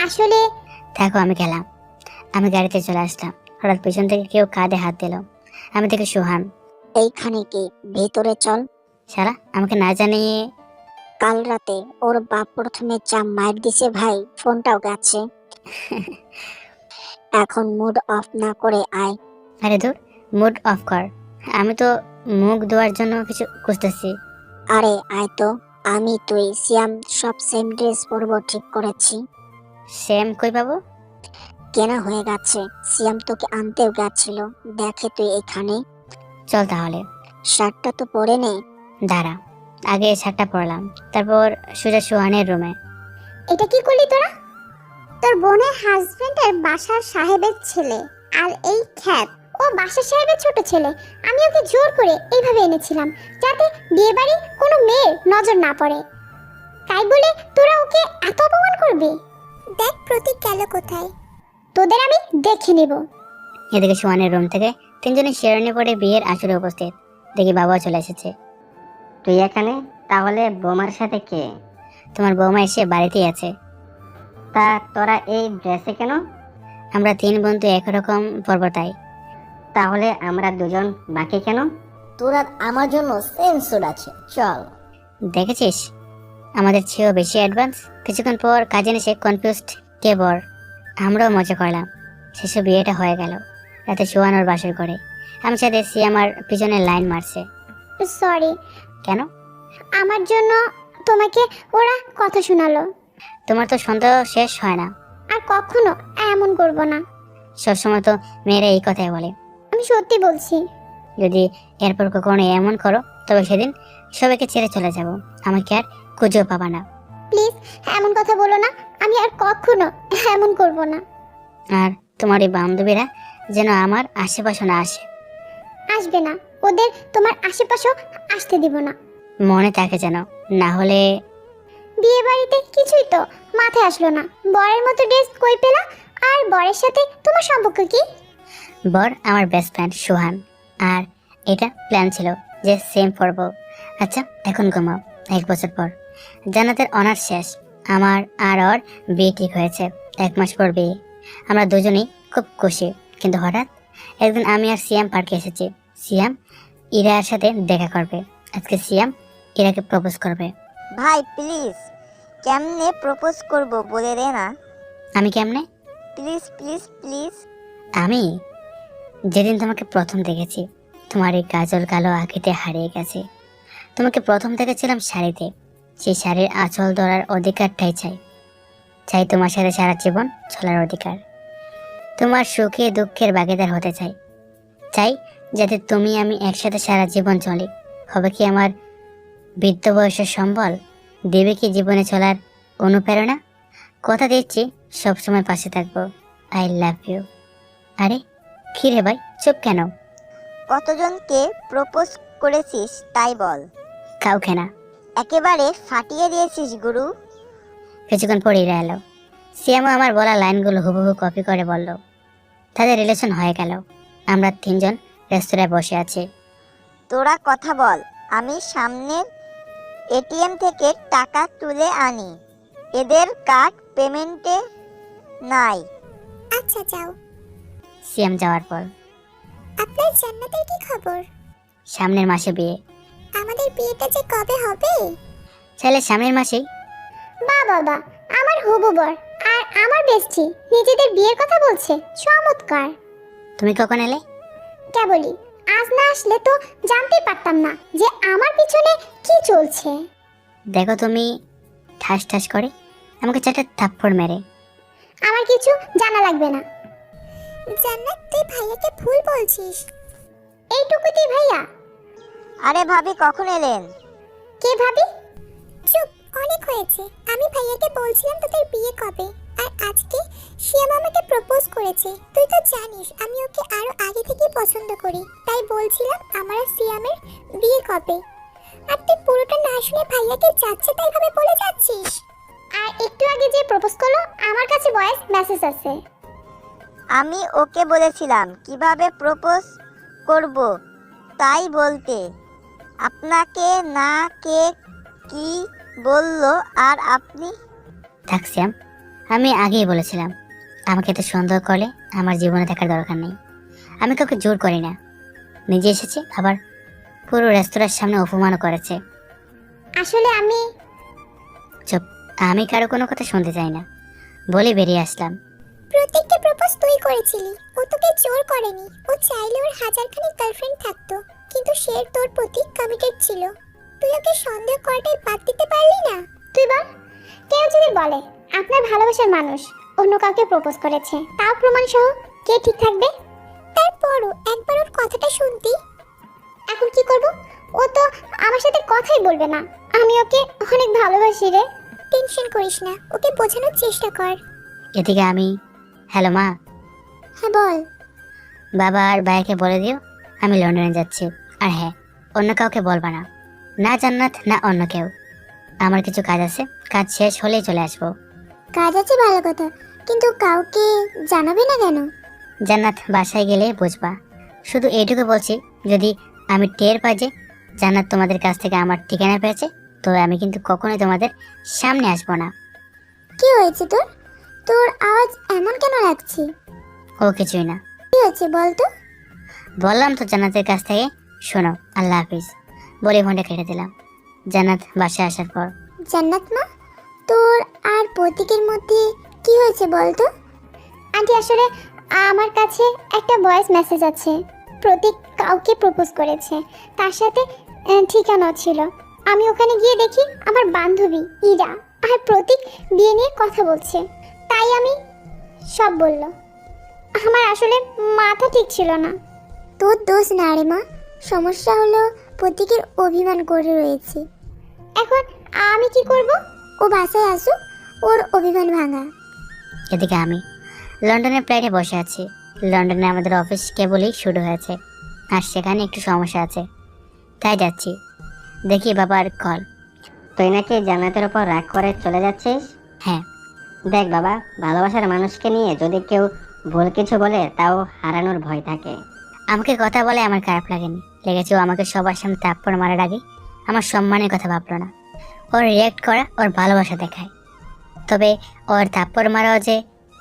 আসলে থাকো, আমি গেলাম। আমি গাড়িতে চলে আসলাম। হঠাৎ পেছন থেকে কেউ কাঁধে হাত দিল। আমি দেখি সোহান। এইখানে কি? ভেতরে চল। সারা আমাকে না জানিয়ে। কাল রাতে ওর বাপ প্রথমে যা মাইর দিছে ভাই, ফোনটাও গেছে। এখন মুড অফ না করে আয়। আরে ধুর, মুড অফ কর। আমি তো মুখ ধোয়ার জন্য কিছু খুঁজতেছি। আরে আয় তো। আমি তুই সিয়াম সব সেম ড্রেস পরবো ঠিক করেছি। সেম কই পাবো? কেনা হয়ে গেছে, সিয়াম তোকে আনতেও গেছিল। দেখে তুই এখানে। চল তাহলে। শার্টটা তো পরে নে। দাঁড়া, আগে শার্টটা পরলাম, তারপর সোজা সোহানের রুমে। এটা কি করলি তোরা? তোর বোনের হাজবেন্ডের বাসার সাহেবের ছেলে, আর এই খ্যাত ও বাসার সাহেবের ছোট ছেলে। আমি ওকে জোর করে এইভাবে এনেছিলাম যাতে বিয়ে বাড়ি কোনো মেয়ের নজর না পড়ে। তাই বলে তোরা ওকে এত অপমান করবি? দেখ প্রতীক গেল কোথায়, তোদের আমি দেখে নেব। এদিকে সোহানের রুম থেকে 3 জনে শেরওয়ানি পরে বিয়ের আসরে উপস্থিত। দেখি বাবাও চলে এসেছে। তুই এখানে? তাহলে বৌমার সাথে কে? তোমার বৌমা এসে বাড়িতেই আছে। তা তোরা এই ড্রেসে কেন? আমরা 3 বন্ধু একরকম পরব তাই। তাহলে আমরা দুজন বাকি কেন? তোরা আমার জন্য সেম স্যুট আছে, চল। দেখেছিস, আমাদের চেয়েও বেশি অ্যাডভান্স। কিছুক্ষণ পর কাজিন এসে কনফিউজড কে বর। আমরাও মজা করলাম। শেষে বিয়েটা হয়ে গেল। রাতে সোহান ওর বাসর করে। আমি সাথে আমার পিছনে লাইন মারছে। সরি। কেন? আমার জন্য তোমাকে ওরা কথা শোনালো। তোমার তো সন্দেহ শেষ হয় না। আর কখনো এমন করব না। সবসময় তো মেয়েরা এই কথাই বলে। আমি সত্যি বলছি। যদি এরপর কখনো এমন করো, তবে সেদিন সবাইকে ছেড়ে চলে যাব। আমাকে আর খুঁজেও পাবা না। প্লিজ এমন কথা বলো না, আমি আর কখনো এমন করব না। আর তোমার এই বান্ধবীরা যেন আমার আশেপাশে না আসে। আসবে না, ওদের তোমার আশেপাশেও আসতে দিব না। মনে থাকে যেন, না হলে। বিয়ে বাড়িতে কিছুই তো মাথায় আসলো না। বরের মতো ড্রেস কই পেলা? আর বরের সাথে তোমার সম্পর্ক কি? বর আমার বেস্ট ফ্রেন্ড সোহান। আর এটা প্ল্যান ছিল যে সেম পরব। আচ্ছা, এখন ঘুমাও। 1 বছর পর জান্নাতের অনার্স শেষ। আমার আর ওর বিয়ে ঠিক হয়েছে। 1 মাস পর বিয়ে। আমরা দুজনেই খুব খুশি। কিন্তু হঠাৎ একদিন আমি আর সিয়াম পার্কে এসেছি। সিয়াম ইরার সাথে দেখা করবে। আজকে সিয়াম ইরাকে প্রপোজ করবে। ভাই প্লিজ, কেমনে প্রপোজ করব বলে দে না। আমি কেমনে? Please please please. আমি যেদিন তোমাকে প্রথম দেখেছি, তোমার এই কাজল কালো আঁখিতে হারিয়ে গেছে। তোমাকে প্রথম দেখেছিলাম শাড়িতে। সেই শাড়ির আঁচল ধরার অধিকারটাই চাই। চাই তোমার সাথে সারা জীবন চলার অধিকার। তোমার সুখে দুঃখের ভাগীদার হতে চাই। চাই যাতে তুমি আমি একসাথে সারা জীবন চলি। হবে কি আমার বৃদ্ধ বয়সের সম্বল? দেবে কি জীবনে চলার অনুপ্রেরণা? কথা দিচ্ছি সবসময় পাশে থাকবো। I love you. আরে কি রে ভাই, চুপ কেন? কতজনকে প্রপোজ করেছিস তাই বল। কাউকে না। একেবারে ফাটিয়ে দিয়েছিস গুরু। কিছুক্ষণ পরে ইরা এলো। সিয়ামও আমার বলা লাইনগুলো হুবহু কপি করে বলল। তাদের রিলেশন হয়ে গেল। আমরা তিনজন রেস্তোরাঁয় বসে আছি। তোরা কথা বল, আমি সামনের এটিএম থেকে টাকা তুলে আনি। এদের কার্ড পেমেন্টে নাই। আচ্ছা যাও। সিয়াম যাওয়ার পর আপনার জান্নাতের কি খবর? সামনের মাসে বিয়ে। আমাদের বিয়েটা যে কবে হবে? ছেলে সামনের মাসেই। বাবা, আমার হবু বর আর আমার বেস্টি নিজেদের বিয়ের কথা বলছে, চমৎকার। তুমি কখন এলে? কেবলই। আজ না আসলে তো জানতেই পারতাম না যে আমার পিছনে কি চলছে। দেখো তুমি ঠাস ঠাস করে আমাকে চারটা থাপ্পড় মেরে। আমার কিছু জানা লাগবে না। জান্নাত, তুই ভাইয়াকে ভুল বলছিস। এইটুকুতেই ভাইয়া? আরে ভাবি, কখন এলেন? কে ভাবি? চুপ, অনেক হয়েছে। আমি ভাইয়াকে বলছিলাম তোদের বিয়ে কবে, আর আজকে শিয়াম আমাকে প্রপোজ করেছে। তুই তো জানিস আমি ওকে আরো আগে থেকেই পছন্দ করি, তাই বলছিলাম আমার আর শিয়ামের বিয়ে কবে। আর তুই পুরোটা না শুনে ভাইয়াকে যাচ্ছে তাই ভাবে বলে যাচ্ছিস। আর একটু আগে যে প্রপোজ করলো আমার কাছে ভয়েস মেসেজ আছে। আমি ওকে বলেছিলাম কিভাবে প্রপোজ করব তাই বলতে। আপনাকে না কে কি বললো আর আপনি? থাক সিয়াম, আমি আগেই বলেছিলাম আমাকে এত সন্দেহ করলে আমার জীবনে থাকার দরকার নেই। আমি কাউকে জোর করি না, নিজে এসেছি, আবার পুরো রেস্তোরাঁর সামনে অপমানও করেছে। আসলে আমি চুপ, আমি কারো কোনো কথা শুনতে চাই না বলে বেরিয়ে আসলাম। প্রত্যেকটা প্রপোজ তুই করেছিলি, ও তোকে জোর করেনি। ও চাইলে ওর হাজারখানি গার্লফ্রেন্ড থাকতো, কিন্তু সে তোর প্রতি কমিটেড ছিল। তুই ওকে সন্দেহ করাটাই বাদ দিতে পারলি না। তুই বল, কেউ যদি বলে আপনার ভালোবাসার মানুষ অন্য কাউকে প্রপোজ করেছে, তাও প্রমাণ সহ, কে ঠিক থাকবে? তারপরও একবার ওর কথাটা শুনতি। এখন কি করব? ও তো আমার সাথে কথাই বলবে না। আমি ওকে অনেক ভালোবাসি রে। টেনশন করিস না, ওকে বোঝানোর চেষ্টা কর। এদিকে আমি, হ্যালো মা। হ্যাঁ বল। বাবা আর ভাইকে বলে দিও আমি লন্ডনে যাচ্ছি। আর হ্যাঁ, অন্য কাউকে বলবা না, না জান্নাত না অন্য কেউ। আমার কিছু কাজ আছে, কাজ শেষ হলেই চলে আসবো। কাজ আছে ভালো কথা, কিন্তু কাউকে জানাবে না কেন? জান্নাত বাসায় গেলে বুঝবা। শুধু এইটুকু বলছি, যদি আমি টের পাই যে জান্নাত তোমাদের কাছ থেকে আমার ঠিকানা পেয়েছে, তবে আমি কিন্তু কখনোই তোমাদের সামনে আসবো না। কি হয়েছে তোর? তোর আওয়াজ এমন কেন লাগছে? ও কিছুই না। কি হয়েছে বল তো? বললাম তো জান্নাতের কাছ থেকে। শোনো, আল্লাহ হাফিজ বলে ফোনটা কেটে দিলাম। জান্নাত বাসায় আসার পর, জান্নাত মা, তোর আর প্রতীকের মধ্যে কি হয়েছে বল তো? আন্টি, আসলে আমার কাছে একটা ভয়েস মেসেজ আছে। প্রতীক কাউকে প্রপোজ করেছে, তার সাথে ঠিকানা ছিল। আমি ওখানে গিয়ে দেখি আমার বান্ধবী ইরা আর প্রতীক বিয়ে নিয়ে কথা বলছে, তাই আমি সব বলল। আমার আসলে মাথা ঠিক ছিল না। তোর দোষ না রে মা, সমস্যা হলো প্রতীকের অভিমান করে রয়েছে। এখন আমি কি করব? ও বাসায় আসুক, ওর অভিমান ভাঙা। এদিকে আমি লন্ডনের ফ্লাইটে বসে আছি। লন্ডনে আমাদের অফিস কেবলই শুরু হয়েছে, আর সেখানে একটু সমস্যা আছে, তাই যাচ্ছি। দেখি বাবার কল। তুই নাকি জান্নাতের উপর রাগ করে চলে যাচ্ছিস? হ্যাঁ। দেখ বাবা, ভালোবাসার মানুষকে নিয়ে যদি কেউ ভুল কিছু বলে তাও হারানোর ভয় থাকে। আমাকে কথা বলে আমার খারাপ লাগেনি, লেগেছে ও আমাকে সবার সামনে থাপ্পড় মারার আগে আমার সম্মানের কথা ভাবলো না। ওর রিয়াক্ট করা ওর ভালোবাসা দেখায়, তবে ওর থাপ্পড় মারাও যে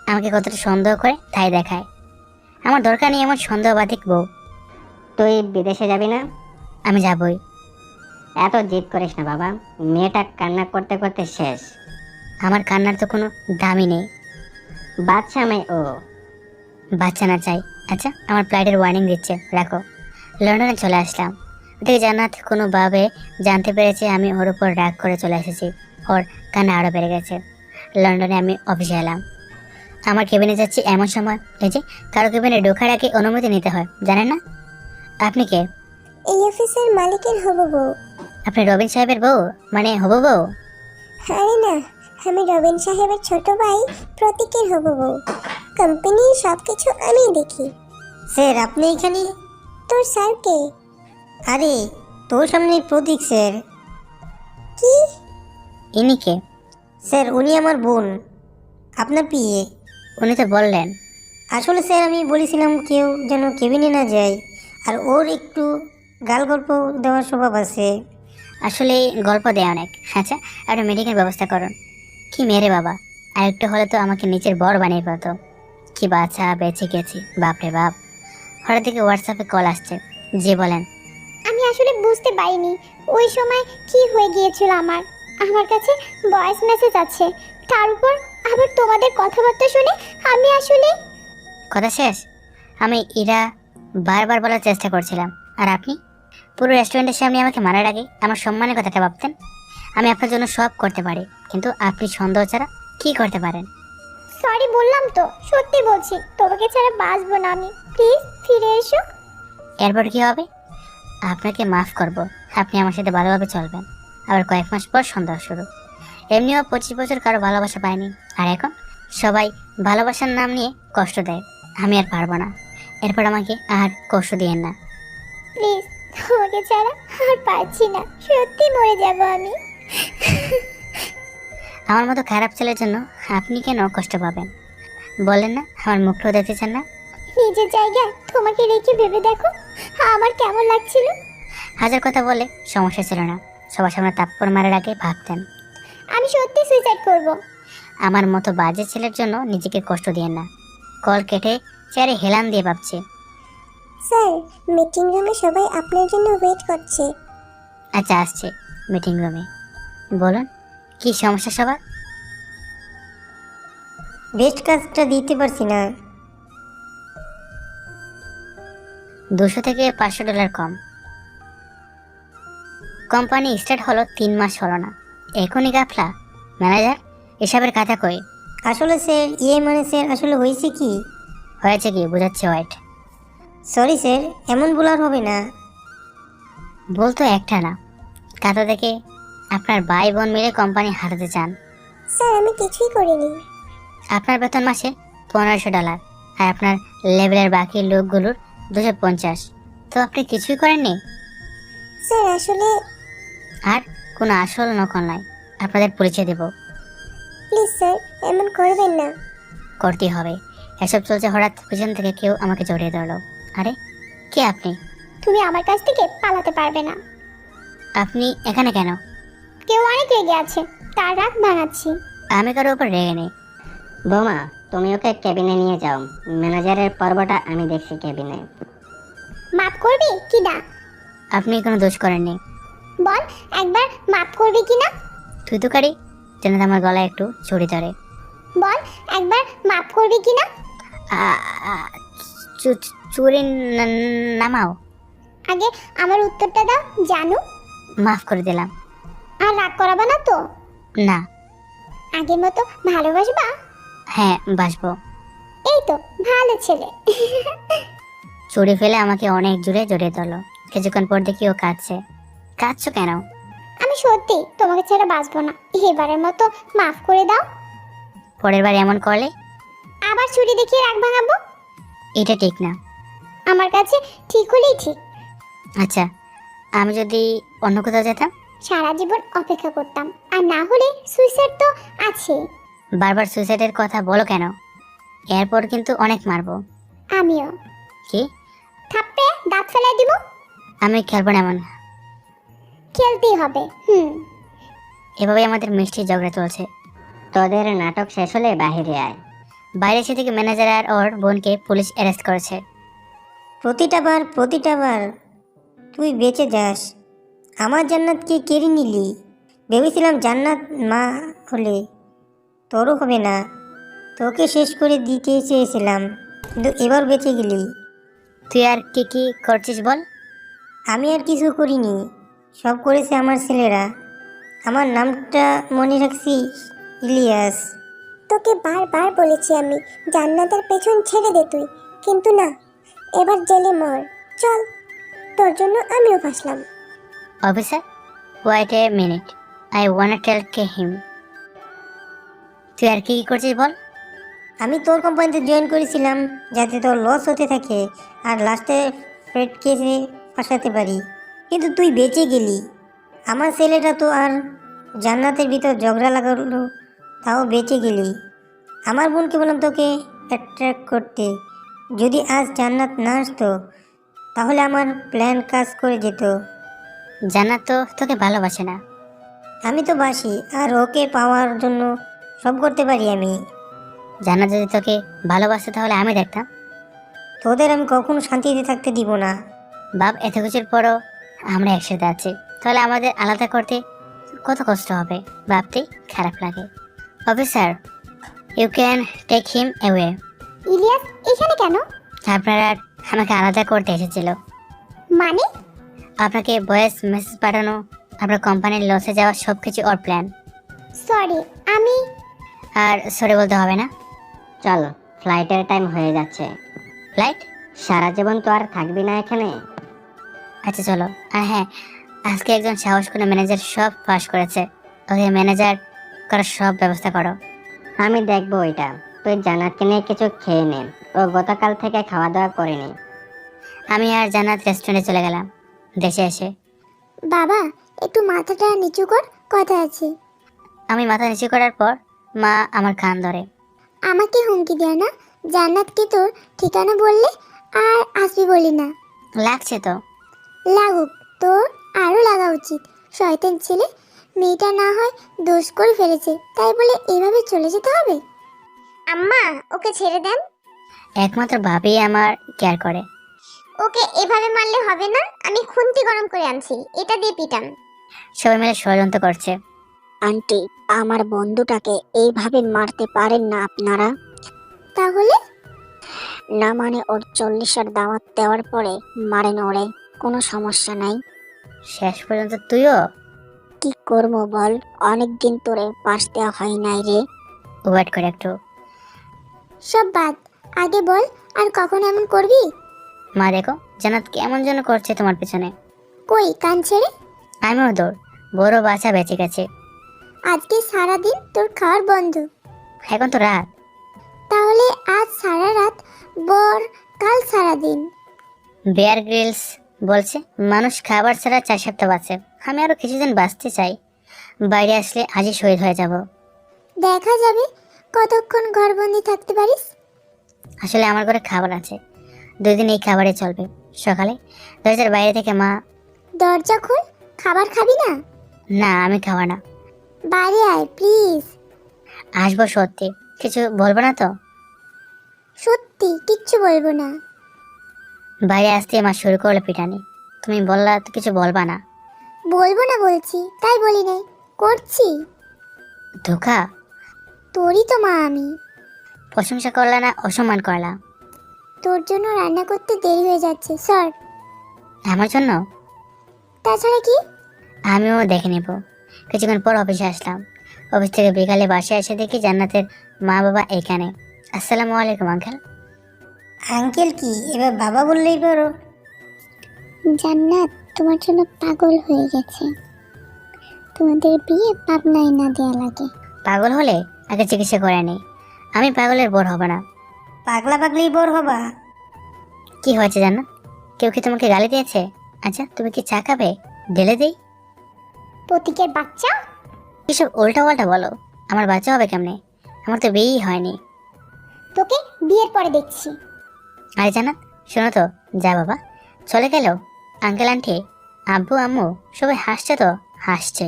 আমাকে কতটা সন্দেহ করে তাই দেখায়। আমার দরকার নেই এমন সন্দেহবাদিক বউ। তুই বিদেশে যাবি না? আমি যাবই। এত জিদ করিস না বাবা, মেয়েটা কান্না করতে করতে শেষ। আমার কান্নার তো কোনো দামই নেই। বাচ্চা মেয়ে ও। বাচ্চা না চাই। আচ্ছা, আমার ফ্লাইটের ওয়ার্নিং দিচ্ছে, রাখো। লন্ডনে চলে আসলাম। ওদিকে জান্নাত কোনোভাবে জানতে পেরেছে আমি ওর উপর রাগ করে চলে এসেছি। ওর কান্না আরও বেড়ে গেছে। লন্ডনে আমি অফিসে এলাম। আমার কেবিনে যাচ্ছি এমন সময়, এই যে কারো কেবিনে ঢোকার আগে অনুমতি নিতে হয়, জানেন না? আপনি কে? এই অফিসের মালিকের হবু বউ। আপনি রবিন সাহেবের বউ, মানে হবু বউ? আরে না, আমি রবিন সাহেবের ছোট ভাই প্রতীকের হবু বউ। কোম্পানির সব কিছু আমি দেখি। স্যার, আপনি এখানে? তোর স্যার কে? আরে, তোর সামনে প্রতীক স্যার। কি? ইনি কে? স্যার, উনি আমার বোন, আপনার পিয়ে। উনি তো বললেন। আসলে স্যার আমি বলেছিলাম কেউ যেন কেবিনে না যায়, আর ওর একটু গাল গল্প দেওয়ার স্বভাব আছে। আসলে গল্প দেয় অনেক। আচ্ছা, একটা মেডিকেল ব্যবস্থা করুন। কি মেরে বাবা, আর একটু হলে তো আমাকে নিচের বর বানিয়ে ফেলতো। কি বাচ্চা, বেঁচে গেছি, বাপরে বাপ। হঠাৎ থেকে হোয়াটসঅ্যাপে কল আসছে। যে বলেন। আমি আসলে বুঝতে পারিনি ওই সময় কি হয়ে গিয়েছিল আমার। আমার কাছে ভয়েস মেসেজ আছে, তার উপর আবার তোমাদের কথাবার্তা শুনে আমি আসলে কথা শেষ? আমি ইরা বারবার বলার চেষ্টা করছিলাম, আর আপনি পুরো রেস্টুরেন্টের সামনে আমাকে মারার আগে আমার সম্মানের কথাটা ভাবতেন। আমি আপনার জন্য সব করতে পারি, কিন্তু আপনি সন্দেহ ছাড়া কি করতে পারেন? সরি বললাম তো, সত্যি বলছি, তোমাকে ছাড়া বাঁচবো না আমি। প্লিজ ফিরে এসো। এরপর কি হবে? আপনাকে মাফ করব, আপনি আমার সাথে ভালোভাবে চলবেন। আবার কয়েক মাস পর সন্দেহ শুরু। এমনিও 25 বছর কারো ভালোবাসা পায়নি, আর এখন সবাই ভালোবাসার নাম নিয়ে কষ্ট দেয়। আমি আর পারবো না। এরপর আমাকে আর কষ্ট দিয়েন না। প্লিজ, তোমাকে ছাড়া আর পারছি না, সত্যি মরে যাব আমি। আমার মতো খারাপ ছেলের জন্য আপনি কেন কষ্ট পাবেন? বলেন না আমার মুখটাও দেখতে চান না? নিজের জায়গায় তোমাকে রেখে ভেবে দেখো আমার কেমন লাগছিল। হাজার কথা বলে সমস্যা ছিল না, সবার সামনে তাপ্পর মারার আগে ভাবতেন। আমি সত্যি সুইসাইড করব। আমার মতো বাজে ছেলের জন্য নিজেকে কষ্ট দিয়েন না। কল কেটে চেয়ারে হেলান দিয়ে ভাবছে। স্যার, মিটিং রুমে সবাই আপনার জন্য ওয়েট করছে। আচ্ছা, আসছে মিটিং রুমে। বলুন, কি সমস্যা সবার? বেস্ট কাজটা দিতে পারছি না। 200 থেকে $500 কম। কোম্পানি স্টার্ট হলো 3 মাস হলো না, এখনই গাফলা। ম্যানেজার, এসবের কথা কই? আসলে স্যার মানে স্যার আসলে হয়েছে কি? হয়েছে কি বোঝাচ্ছে হোয়াইট। সরি স্যার, এমন বলার হবে না। বলতো একটা না, কাতা থেকে আপনার ভাই বোন মিলে কোম্পানি হারাতে চান। স্যার, আমি কিছুই করিনি। আপনার বেতন মাসে $1500, আর আপনার লেভেলের বাকি লোকগুলোর 250। তো আপনি কিছুই করেননি। স্যার আসলে আর কোনো আসল নকল নয়, আপনাদের পরিচয় দেব। প্লিজ স্যার, এমন করবেন না। করতেই হবে। এসব চলছে, হঠাৎ পিছন থেকে কেউ আমাকে জড়িয়ে ধরলো। আরে, কে আপনি? তুমি আমার কাছ থেকে পালাতে পারবে না। আপনি এখানে কেন? কেউ অনেক রেগে আছে, তার রাগ ভাঙাচ্ছি। আমি কারো উপর রেগে নেই। বৌমা, তুমি ওকে কেবিনে নিয়ে যাও। ম্যানেজারের পর্বটা আমি দেখছি কেবিনে। মাফ করবি কি না? আপনি কোনো দোষ করেননি। বল একবার, মাফ করবি কি না? তুই তো কারি যেন আমার গলায় একটু ছড়ি ধরে। বল একবার, মাফ করবি কি না? চুরি নামাও। আগে আমার উত্তরটা দাও জানু। মাফ করে দিলাম। আর রাগ করাবা না তো? না। আগের মতো ভালোবাসবা? হ্যাঁ, বাসবো। এই তো ভালো ছেলে। চুরি ফেলে আমাকে অনেক জোরে জড়িয়ে ধরলো। কিছুক্ষণ পর দেখি ও কাঁদছে। কাঁদছো কেন? আমি সত্যি তোমাকে ছেড়ে বাঁচবো না, এবারের মতো মাফ করে দাও। পরের বার এমন করলে আবার ছুরি দেখিয়ে রাগ ভাঙাবো? এটা ঠিক না। আমার কাছে ঠিক হলেই ঠিক। আচ্ছা, আমি যদি অন্য কোথাও যেতাম? সারা জীবন অপেক্ষা করতাম, আর না হলে সুইসাইড তো আছে। বারবার সুইসাইডের কথা বলো কেন? এরপর কিন্তু অনেক মারবো। আমিও। কি? থাপ্পড়ে দাঁত ফেলাই দিব। আমি খেলবো না এমন। খেলতেই হবে। এভাবে আমাদের মিষ্টি ঝগড়া চলছে। তোদের নাটক শেষ হলে বাহিরে আয়। বাইরে এসে থেকে ম্যানেজার আর ওর বোনকে পুলিশ অ্যারেস্ট করেছে। প্রতিটা বার তুই বেঁচে যাস। আমার জান্নাতকে কেড়ে নিলি। ভেবেছিলাম জান্নাত মা হলে তোরও হবে না, তোকে শেষ করে দিতে চেয়েছিলাম, কিন্তু এবার বেঁচে গেলি। তুই আর কি করছিস বল? আমি আর কিছু করিনি, সব করেছে আমার ছেলেরা। আমার নামটা মনে রাখছিস? ইলিয়াস। তোকে বারবার বলেছি আমি, জান্নাতের পেছন ছেড়ে দে তুই, কিন্তু না, এবার জেলে মর। চল, তোর জন্য আমিও ফাঁসলাম। Officer, wait a minute, I want tell কে হিম। তুই আর কি করছিস বল? আমি তোর কোম্পানিতে জয়েন করেছিলাম যাতে তোর লস হতে থাকে আর লাস্টে ফ্রেড কেসে ফাঁসাতে পারি, কিন্তু তুই বেঁচে গেলি। আমার ছেলেটা তো আর জান্নাতের ভিতর ঝগড়া লাগালো, তাও বেঁচে গেলি। আমার বোনকে বললাম তোকে অ্যাট্রাক্ট করতে। যদি আজ জান্নাত না আসতো তাহলে আমার প্ল্যান কাজ করে যেত। জান্নাত তো তোকে ভালোবাসে না। আমি তো বাসি, আর ওকে পাওয়ার জন্য সব করতে পারি আমি। জান্নাত যদি তোকে ভালোবাসে তাহলে আমি দেখতাম। তোদের আমি কখনো শান্তিতে থাকতে দিব না। বাপ, এত কিছুর পরও আমরা একসাথে আছি, তাহলে আমাদের আলাদা করতে কত কষ্ট হবে ভাবতেই খারাপ লাগে। Officer, you can take him away. Ilias এখানে কেন? আপনারা আমাকে আলাদা করতে এসেছিল। মানে? আপনাকে ভয়েস মেসেজ পাঠানো, আপনার কোম্পানির লসে যাওয়া সব কিছু ওর প্ল্যান। সরি, আমি আর সরি বলতে হবে না। চল, ফ্লাইটের টাইম হয়ে যাচ্ছে। ফ্লাইট? সারা জীবন তো আর থাকবি না এখানে। আচ্ছা চলো। আর হ্যাঁ, আজকে একজন সাহস করে ম্যানেজার সব পাস করেছে, ওকে ম্যানেজার করার সব ব্যবস্থা করো। আমি দেখবো ওইটা। তুই জান্নাতকে নিয়ে কিছু খেয়ে নে, ও গতকাল থেকে খাওয়া দাওয়া করেনি। আমি আর জান্নাত রেস্টুরেন্টে চলে গেলাম। দেশে এসে বাবা একটু মাথাটা নিচু কর, কথা আছে। আমি মাথা নিচু করার পর মা আমার কান ধরে। আমাকে হুমকি দেয় না, জান্নাতকে তোর ঠিকানা বললে আর আসবি বলি না। লাগছে তো। লাগুক, তোর আরও লাগা উচিত। শয়তান ছেলে, মেয়েটা না হয় দোষ করে ফেলেছে তাই বলে এভাবে চলে যেতে হবে? আম্মা ওকে ছেড়ে দেন। একমাত্র ভাবি আমার কেয়ার করে। ওকে এভাবে মারলে হবে না, আমি খুন্তি গরম করে আনছি, এটা দিয়ে পিটান। সবাই মিলে ষড়যন্ত্র করছে। আন্টি, আমার বন্ধুটাকে এইভাবে মারতে পারেন না আপনারা? তাহলে না মানে ওর 40-এর দাওয়াত দেওয়ার পরে মারেন ওরে, কোনো সমস্যা নাই। শেষ পর্যন্ত তুইও? কি করবো বল, অনেকদিন তোরে পাশ দেওয়া হয় নাই রে। ওয়েট করে একটু। সব বাদ, আগে বল আর কখন এমন করবি? মা দেখো, জান্নাত কেমন যেন করছে তোমার পেছনে। কই কান ছেড়ে? আমিও দৌড়, বড় বাচ্চা বেঁচে গেছে। আজকে সারাদিন তোর খাওয়ার বন্ধ। এখন তো রাত। তাহলে আজ সারা রাত, বর কাল সারা দিন। বেয়ার গ্রিলস বলছে মানুষ খাবার ছাড়া 4 সপ্তাহ বাঁচে। আমি আরো কিছুদিন বাঁচতে চাই। বাইরে আসলে আজই শহীদ হয়ে যাব। দেখা যাবে কতক্ষণ ঘরবন্দি থাকতে পারিস। আসলে আমার ঘরে খাবার আছে, 2 দিন এই খাবারে চলবে। সকালে দরজার বাইরে থেকে মা, দরজা খোল, খাবার খাবি না? না আমি খাওয়া না। বাইরে আয় প্লিজ। আসবো সত্যি, কিছু বলবো না তো? সত্যি কিচ্ছু বলবো না। বাইরে আসতে মা শুরু করলো পিটানি। তুমি বললা তো কিছু বলবা না। বলবো না বলছি, তাই বলি নাই, করছি। ধোকা? তোরই তো মা আমি। প্রশংসা করলা না অসম্মান করলা? তোর জন্য রান্না করতে দেরি হয়ে যাচ্ছে, স্যার। আমার জন্য? তাছাড়া কি? আমিও দেখে নেব। কিছুক্ষণ পর অফিসে আসলাম। অফিস থেকে বিকালে বাসায় এসে দেখি জান্নাতের মা বাবা এখানে। আসসালামু আলাইকুম আঙ্কেল। আঙ্কেল কি এবার বাবা বললেই পারো? জান্নাত তোমার জন্য পাগল হয়ে গেছে। তোমাদের বিয়ে পাবনায় না দেয়া লাগে। পাগল হলে আগে চিকিৎসা করে নি। আমি পাগলের বোর হব না। পাগলা পাগলি বোর হবা? কি হয়েছে জান্নাত? কেউ কি তোমাকে গালি দিয়েছে? আচ্ছা তুমি কি চা খাবে? ঢেলে দেই? প্রতীকের বাচ্চা। এসব উল্টা পাল্টা বলো। আমার বাচ্চা হবে কেমনে? আমার তো বিয়েই হয়নি। তোকে বিয়ের পরে দেখছি। আরে জান্নাত শোনো তো, যা বাবা চলে গেল। আঙ্কেল আন্টি আব্বু আম্মু সবাই হাসছে তো হাসছে।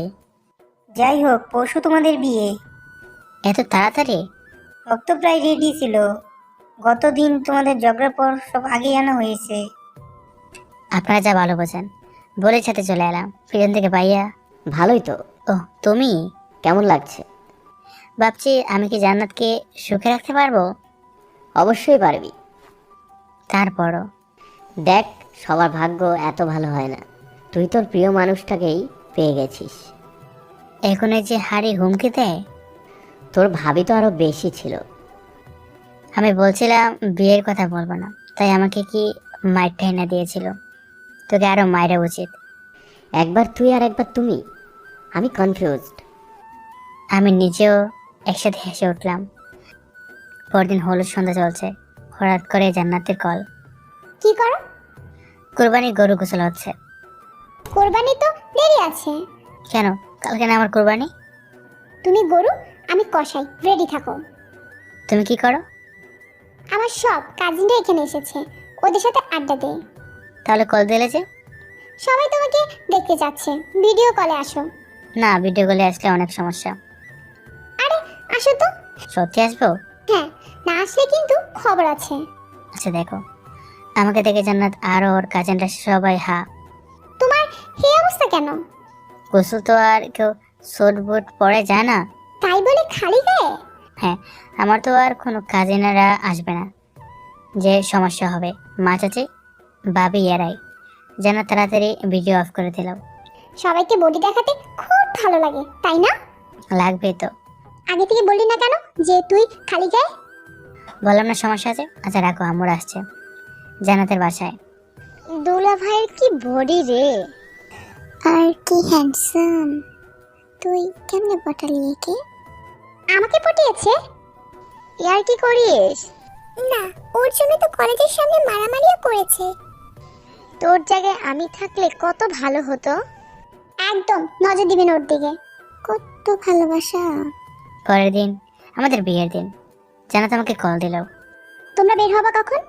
যাই হোক, পরশু তোমাদের বিয়ে। এত তাড়াতাড়ি? সব তো প্রায় রেডি ছিল। গত দিন তোমাদের ঝগড়ার পর সব আগেই আনা হয়েছে। আপনারা যা ভালো বোঝেন। বলে সাথে চলে এলাম। পিছন থেকে ভাইয়া, ভালোই তো। ও তুমি? কেমন লাগছে? ভাবছি আমি কি জান্নাতকে সুখে রাখতে পারবো? অবশ্যই পারবি। তারপরও দেখ, সবার ভাগ্য এত ভালো হয় না। তুই তোর প্রিয় মানুষটাকেই পেয়ে গেছিস। এখন এই যে হাড়ি হুমকি দেয়। তোর ভাবি তো আরো বেশি ছিল। আমি বলছিলাম বিয়ের কথা বলবো না, তাই আমাকে কি মাইরটা এনে দিয়েছিল। তোকে আরো মাইরা উচিত। একবার তুই আর একবার তুমি, আমি কনফিউজড। আমি নিজেও একসাথে হেসে উঠলাম। পরদিন হলুদ সন্ধ্যা চলছে। হঠাৎ করে জান্নাতের কল। কি করো? কোরবানির গরু গোসল হচ্ছে। কোরবানি তো দেরি আছে। কেন? কালকে না আমার কোরবানি? তুমি গরু, আমি কষাই, রেডি থাকো। তুমি কি করো? আমার সব কাজিনরা এখানে এসেছে, ওদের সাথে আড্ডা দে। তাহলে কল দিলে যে? সবাই তোমাকে দেখতে যাচ্ছে, ভিডিও কলে আসো। না, ভিডিও কলে আসলে অনেক সমস্যা। আরে আসো তো। সত্যি আসবো? হ্যাঁ, না আসলে কিন্তু খবর আছে। আচ্ছা দেখো, আমাকে দেখে জান্নাত আর ওর কাজিনরা সবাই হা। তোমার এই অবস্থা কেন? গোসল তো আর কেউ স্যুট বুট পরে যায় না। তাই বলে খালি গায়ে? হ্যাঁ, আমার তো আর কোনো কাজিনেরা আসবে না, যে সমস্যা হবে। মা চাচি ভাবি এরাই। যেন তাড়াতাড়ি ভিডিও অফ করে দিলাম। সবাইকে বডি দেখাতে খুব ভালো লাগে, তাই না? লাগবে তো। আগে থেকে বললি না কেন যে তুই খালি গায়ে? বললাম না সমস্যা আছে। আচ্ছা রাখো, আমর আসছে জান্নাতের বাসায়। দুলা ভাইয়ের কি বডি রে। আর কি হ্যান্ডসাম। তুই কেমনে পটালি একে? আমাকে পটিয়েছে? ইয়ার কি করিস? না, ওর জন্য তো কলেজের সামনে মারামারিও করেছে। তোর জায়গায় আমি থাকলে কত ভালো হতো। একদম নজর দিবেন ওর দিকে। কত ভালোবাসা। পরের দিন আমাদের বিয়ের দিন জান্নাত আমাকে কল দিল। তোমরা বের হবা কখন?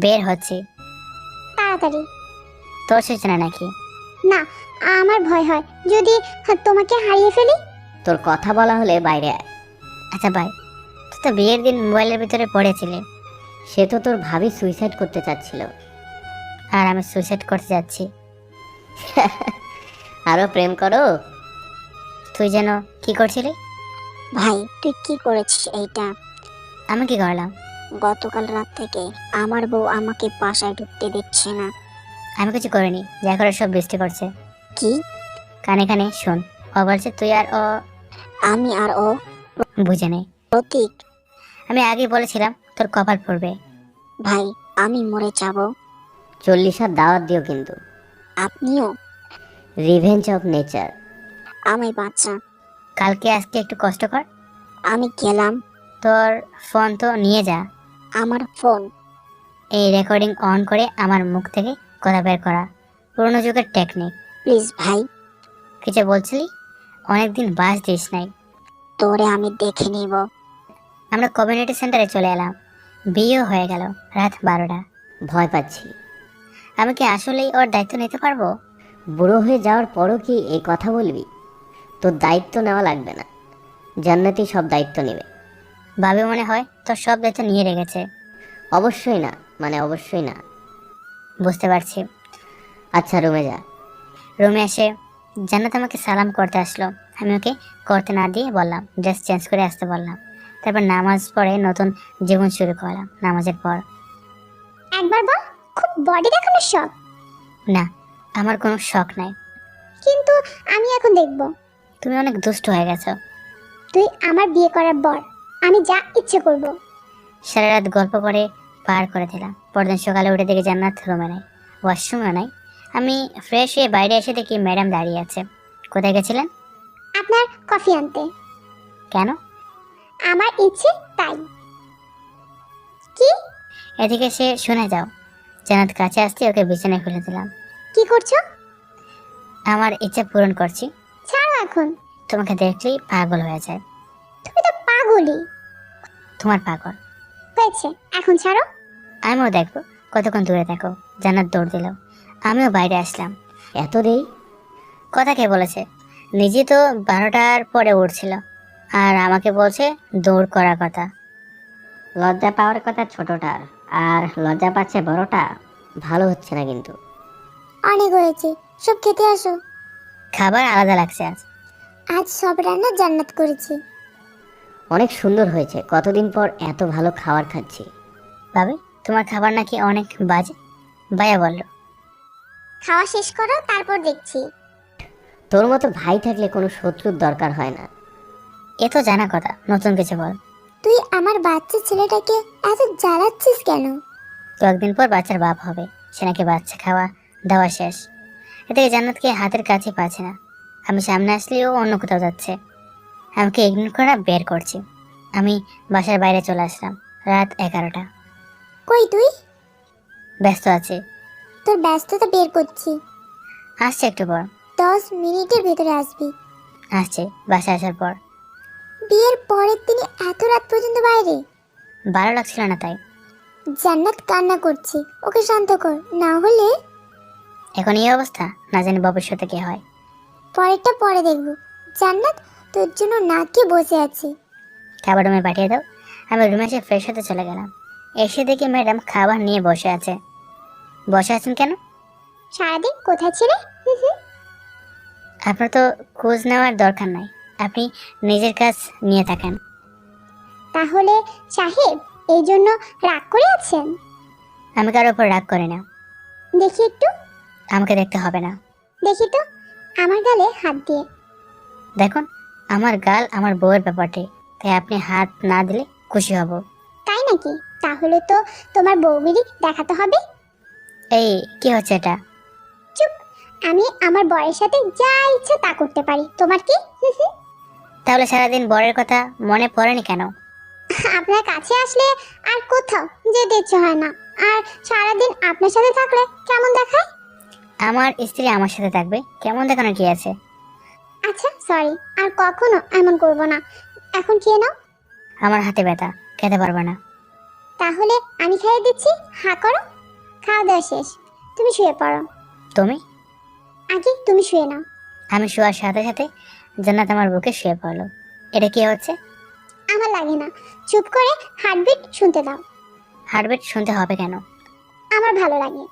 বের হচ্ছি। তাড়াতাড়ি। তোর সূচনা নাকি? না, আমার ভয় হয় যদি তোমাকে হারিয়ে ফেলি। তোর কথা বলা হলে বাইরে আয়। আচ্ছা ভাই, তুই তো বিয়ের দিন মোবাইলের ভিতরে পড়েছিলি। সে তো তোর ভাবি সুইসাইড করতে চাচ্ছিল। আর আমি সুইসাইড করতে যাচ্ছি। আরো প্রেম করো। তুই যেন কি করছিলি? ভাই তুই কি করেছিস এইটা? আমি কি করলাম? গতকাল রাত থেকে আমার বউ আমাকে বাসায় ঢুকতে দিচ্ছে না। আমি কিছু করিনি, যা করে সব বৃষ্টি করছে। কি? কানে কানে শোন, ও বলছে তুই আর ও। আমি আর ও? বুঝে নে। প্রতীক আমি আগে বলেছিলাম তোর কপাল পড়বে। ভাই, আমি মরে যাব। 40 দাওয়াত দিও কিন্তু। আপনিও? Revenge of nature. আমায় বাঁচা। কালকে আজকে একটু কষ্ট কর। আমি গেলাম। তোর ফোন তো নিয়ে যা। আমার ফোন? এই রেকর্ডিং অন করে আমার মুখ থেকে কথা বের করা পুরনো যুগের টেকনিক। প্লিজ ভাই। কিছু বলছিলি? অনেকদিন বাস দিস নাই। তোরে আমি দেখে নিব। আমরা কমিউনিটি সেন্টারে চলে এলাম। বিয়েও হয়ে গেল রাত 12টা। ভয় পাচ্ছি। আমি কি আসলেই ওর দায়িত্ব নিতে পারবো? বুড়ো হয়ে যাওয়ার পরও কি এই কথা বলবি? তোর দায়িত্ব নেওয়া লাগবে না, জান্নাতি সব দায়িত্ব নেবে। ভাবে মনে হয় তোর সব দায়িত্ব নিয়ে রেখেছে। অবশ্যই না, মানে অবশ্যই না। বুঝতে পারছি। আচ্ছা রুমে যা। রুমে এসে জান্নাত আমাকে সালাম করতে আসলো। আমি ওকে করতে না দিয়ে বললাম, ড্রেস চেঞ্জ করে আসতে বললাম। তারপর নামাজ পড়ে নতুন জীবন শুরু করলাম। নামাজের পর একবার বল, খুব বডি দেখানোর শখ? না, আমার কোনো শখ নাই। কিন্তু আমি এখন দেখব। তুমি অনেক দুষ্ট হয়ে গেছো। তুই আমার বিয়ে করার বর, আমি যা ইচ্ছে করব। সারা রাত গল্প করে পার করে দিলাম। পরদিন সকালে উঠে দেখি জান্নাত রুমে নাই, ওয়াশরুমে নাই। আমি ফ্রেশ হয়ে বাইরে এসে দেখি ম্যাডাম দাঁড়িয়ে আছে। কোথায় গেছিলেন? আপনার কফি আনতে। কেন? আমার ইচ্ছে তাই। কি? এদিকে সে শুনে যাও। জান্নাত কাছে আসতে ওকে বিছানায় ফেলে দিলাম। কি করছো? আমার ইচ্ছে পূরণ করছি। ছাড়ো এখন। তোমাকে দেখলেই পাগল হয়ে যায়। তুমি তো পাগলই। তোমার পাগল হয়েছে, এখন ছাড়ো। আমিও দেখবো কতক্ষণ দূরে থাকো। জান্নাত দৌড় দিল। আমিও বাইরে আসলাম। এত দেরি? কথা কে বলেছে? নিজে তো 12টার পরে উঠছিল আর আমাকে বলছে দৌড় করার কথা। লজ্জা পাওয়ার কথা ছোটটার, আর লজ্জা পাচ্ছে বড়টা। ভালো হচ্ছে না কিন্তু। অনেক হয়েছে, সব খেতে আসো। খাবার আলাদা লাগছে আজ। আজ সব রান্না জান্নাত করেছি। অনেক সুন্দর হয়েছে, কতদিন পর এত ভালো খাবার খাচ্ছি। ভাবি, তোমার খাবার নাকি অনেক বাজে। ভাইয়া বলল। খাওয়া শেষ করো, তারপর দেখছি। তোর মতো ভাই থাকলে কোনো শত্রুর দরকার হয় না। এ তো জানা কথা, নতুন কিছু বল। তুই আমার বাচ্চা ছেলেটাকে এত জ্বালাচ্ছিস কেন? কয়েকদিন পর বাচ্চার বাপ হবে। সে নাকি বাচ্চা খাওয়া দাওয়া শেষ। এদিকে জান্নাতকে হাতের কাছে পাচ্ছে না। আমি সামনে আসলেও অন্য কোথাও যাচ্ছে। আমাকে ইগনোর করা বের করছি। আমি বাসার বাইরে চলে আসলাম। রাত 11টা। কই তুই? ব্যস্ত আছি। তোর ব্যস্ততা বের করছি। আসছে একটু পর। 10 মিনিটের ভেতরে আসবি। আসছে বাসায় আসার পর। বিয়ের পরের দিনে এত রাত পর্যন্ত বাইরে? ভালো লাগছিল না তাই। জান্নাত কান্না করছে, ওকে শান্ত কর, না হলে এখন এই অবস্থা, না জানি ভবিষ্যতে কি হয়। পরেরটা পরে দেখবো। জান্নাত, তোর জন্য না কে বসে আছে। খাবার রুমে পাঠিয়ে দাও। আমি রুমে এসে ফ্রেশ হতে চলে গেলাম। এসে দেখি ম্যাডাম খাবার নিয়ে বসে আছে। বসে আছেন কেন? সারাদিন কোথায় ছিলে? আপনার তো খোঁজ নেওয়ার দরকার নাই, আপনি নিজের কাজ নিয়ে থাকেন। তাহলে সাহেব এই জন্য রাগ করে আছেন? আমি কারোর উপর রাগ করি না। দেখি একটু, আমাকে দেখতে হবে না। দেখি তো আমার গালে হাত দিয়ে। দেখুন, আমার গাল আমার বউয়ের ব্যাপারটি, তাই আপনি হাত না দিলে খুশি হব। তাই নাকি? তাহলে তো তোমার বউগিরি দেখাতে হবে। এই কি হচ্ছে এটা? চুপ, আমি আমার বরের সাথে যা ইচ্ছা তা করতে পারি, তোমার কি? তাহলে সারাদিন বরের কথা মনে পড়েনি কেন? আপনার কাছে আসলে আর কোথাও যেতে ইচ্ছে হয় না, আর সারাদিন আপনার সাথে থাকলে কেমন দেখায়? আমার স্ত্রী আমার সাথে থাকবে, কেমন দেখানোর কি আছে? আচ্ছা সরি, আর কখনো এমন করব না। এখন খেয়ে নাও। আমার হাতে ব্যথা, খেতে পারবো না। তাহলে আমি খাইয়ে দিচ্ছি, হা করো। খাওয়া দাওয়া শেষ, তুমি শুয়ে পড়ো। তুমি? আগে তুমি শুয়ে নাও। আমি শোয়ার সাথে সাথে জান্নাত আমার বুকে শুয়ে পড়লো। এটা কি হচ্ছে? আমার লাগে না, চুপ করে হার্টবিট শুনতে দাও। হার্টবিট শুনতে হবে কেন? আমার ভালো লাগে।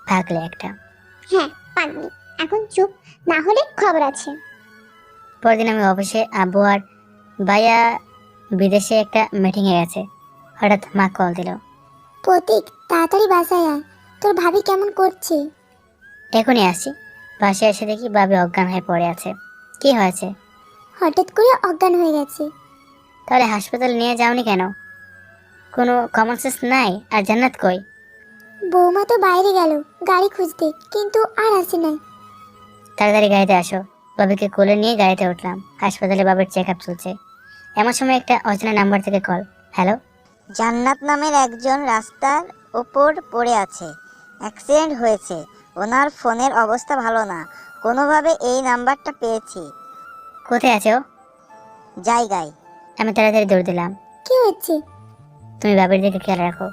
থাকলে একটা। হ্যাঁ পাগলি, এখন চুপ, না হলে খবর আছে। পরদিন আমি অফিসে, আব্বু আর ভাইয়া বিদেশে একটা মিটিংয়ে গেছে। হঠাৎ মা কল দিল। প্রতীক, তাড়াতাড়ি বাসায় আয়, তোর ভাবি কেমন করছে? এখনই আসি। পাশে এসে দেখি ভাবি অজ্ঞান হয়ে পড়ে আছে। কি হয়েছে? হঠাৎ করে অজ্ঞান হয়ে গেছে। তাহলে হাসপাতালে নিয়ে যাওনি কেন? কোনো কমন সেন্স নাই? আর জান্নাত কই? বৌমা তো বাইরে গেল গাড়ি খুঁজতে, কিন্তু আর আসে নাই। তাড়াতাড়ি গাড়িতে আসো। বাবিকে কোলে নিয়ে গাড়িতে উঠলাম। হাসপাতালে বাবার চেক আপ চলছে। এমন সময় একটা অচেনা নাম্বার থেকে কল। হ্যালো। জান্নাত নামের একজন রাস্তার ওপর পড়ে আছে, অ্যাক্সিডেন্ট হয়েছে। ওনার ফোনের অবস্থা ভালো না, কোনোভাবে এই নাম্বারটা পেয়েছি। কোথায় আছে ও? জায়গায়। আমি তাড়াতাড়ি দৌড় দিলাম। কি হচ্ছে? তুমি বাবির দিকে খেয়াল রাখো।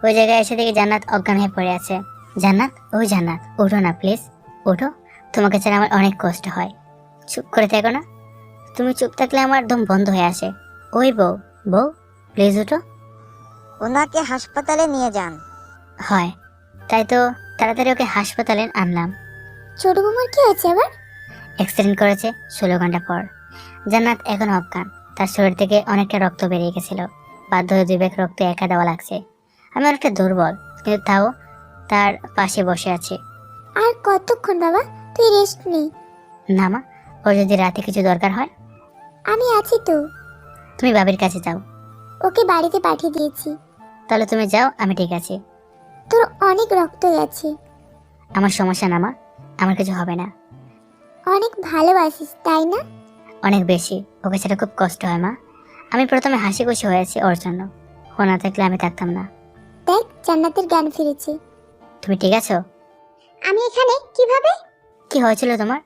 ওই জায়গায় এসে দেখি জান্নাত অজ্ঞান হয়ে পড়ে আছে। জান্নাত, ওই জান্নাত, ওঠো না প্লিজ, ওঠো। তোমাকে ছাড়া আমার অনেক কষ্ট হয়। চুপ করে থেকো না। তুমি চুপ থাকলে আমার দম বন্ধ হয়ে আসে। ওই বউ, বউ প্লিজ ওঠো। ওনাকে হাসপাতালে নিয়ে যান। হয়, তাই তো তাড়াতাড়ি ওকে হাসপাতালে আনলাম। ছোট বৌমার কি হয়েছে আবার? অ্যাক্সিডেন্ট করেছে 16 ঘন্টা পর। জান্নাত এখন অজ্ঞান। তার শরীর থেকে অনেকটা রক্ত বেরিয়ে গেছিল। বাধ্য হয়ে 2 ব্যাগ রক্ত একা দেওয়া লাগছে। আমি অনেকটা দুর্বল, কিন্তু তাও তার পাশে বসে আছি। আর কতক্ষণ বাবা, তুই রেস্ট নে। না মা, ওর যদি রাতে কিছু দরকার হয়। আমি আছি তো। তুমি বাবির কাছে যাও। ওকে বাড়িতে পাঠিয়ে দিয়েছি। তাহলে তুমি যাও, আমি ঠিক আছি। তোর অনেক রক্ত গেছে। আমার সমস্যা না মা, আমার কিছু হবে না। অনেক ভালোবাসিস তাই না? অনেক বেশি। ওকে সেটা খুব কষ্ট হয় মা। আমি প্রথমে হাসি খুশি হয়েছি ওর জন্য। ও না থাকলে আমি থাকতাম না। দেখ, জান্নাতের জ্ঞান ফিরেছে। তুমি ঠিক আছো? আমি এখানে কিভাবে? কি হয়েছিল তোমার?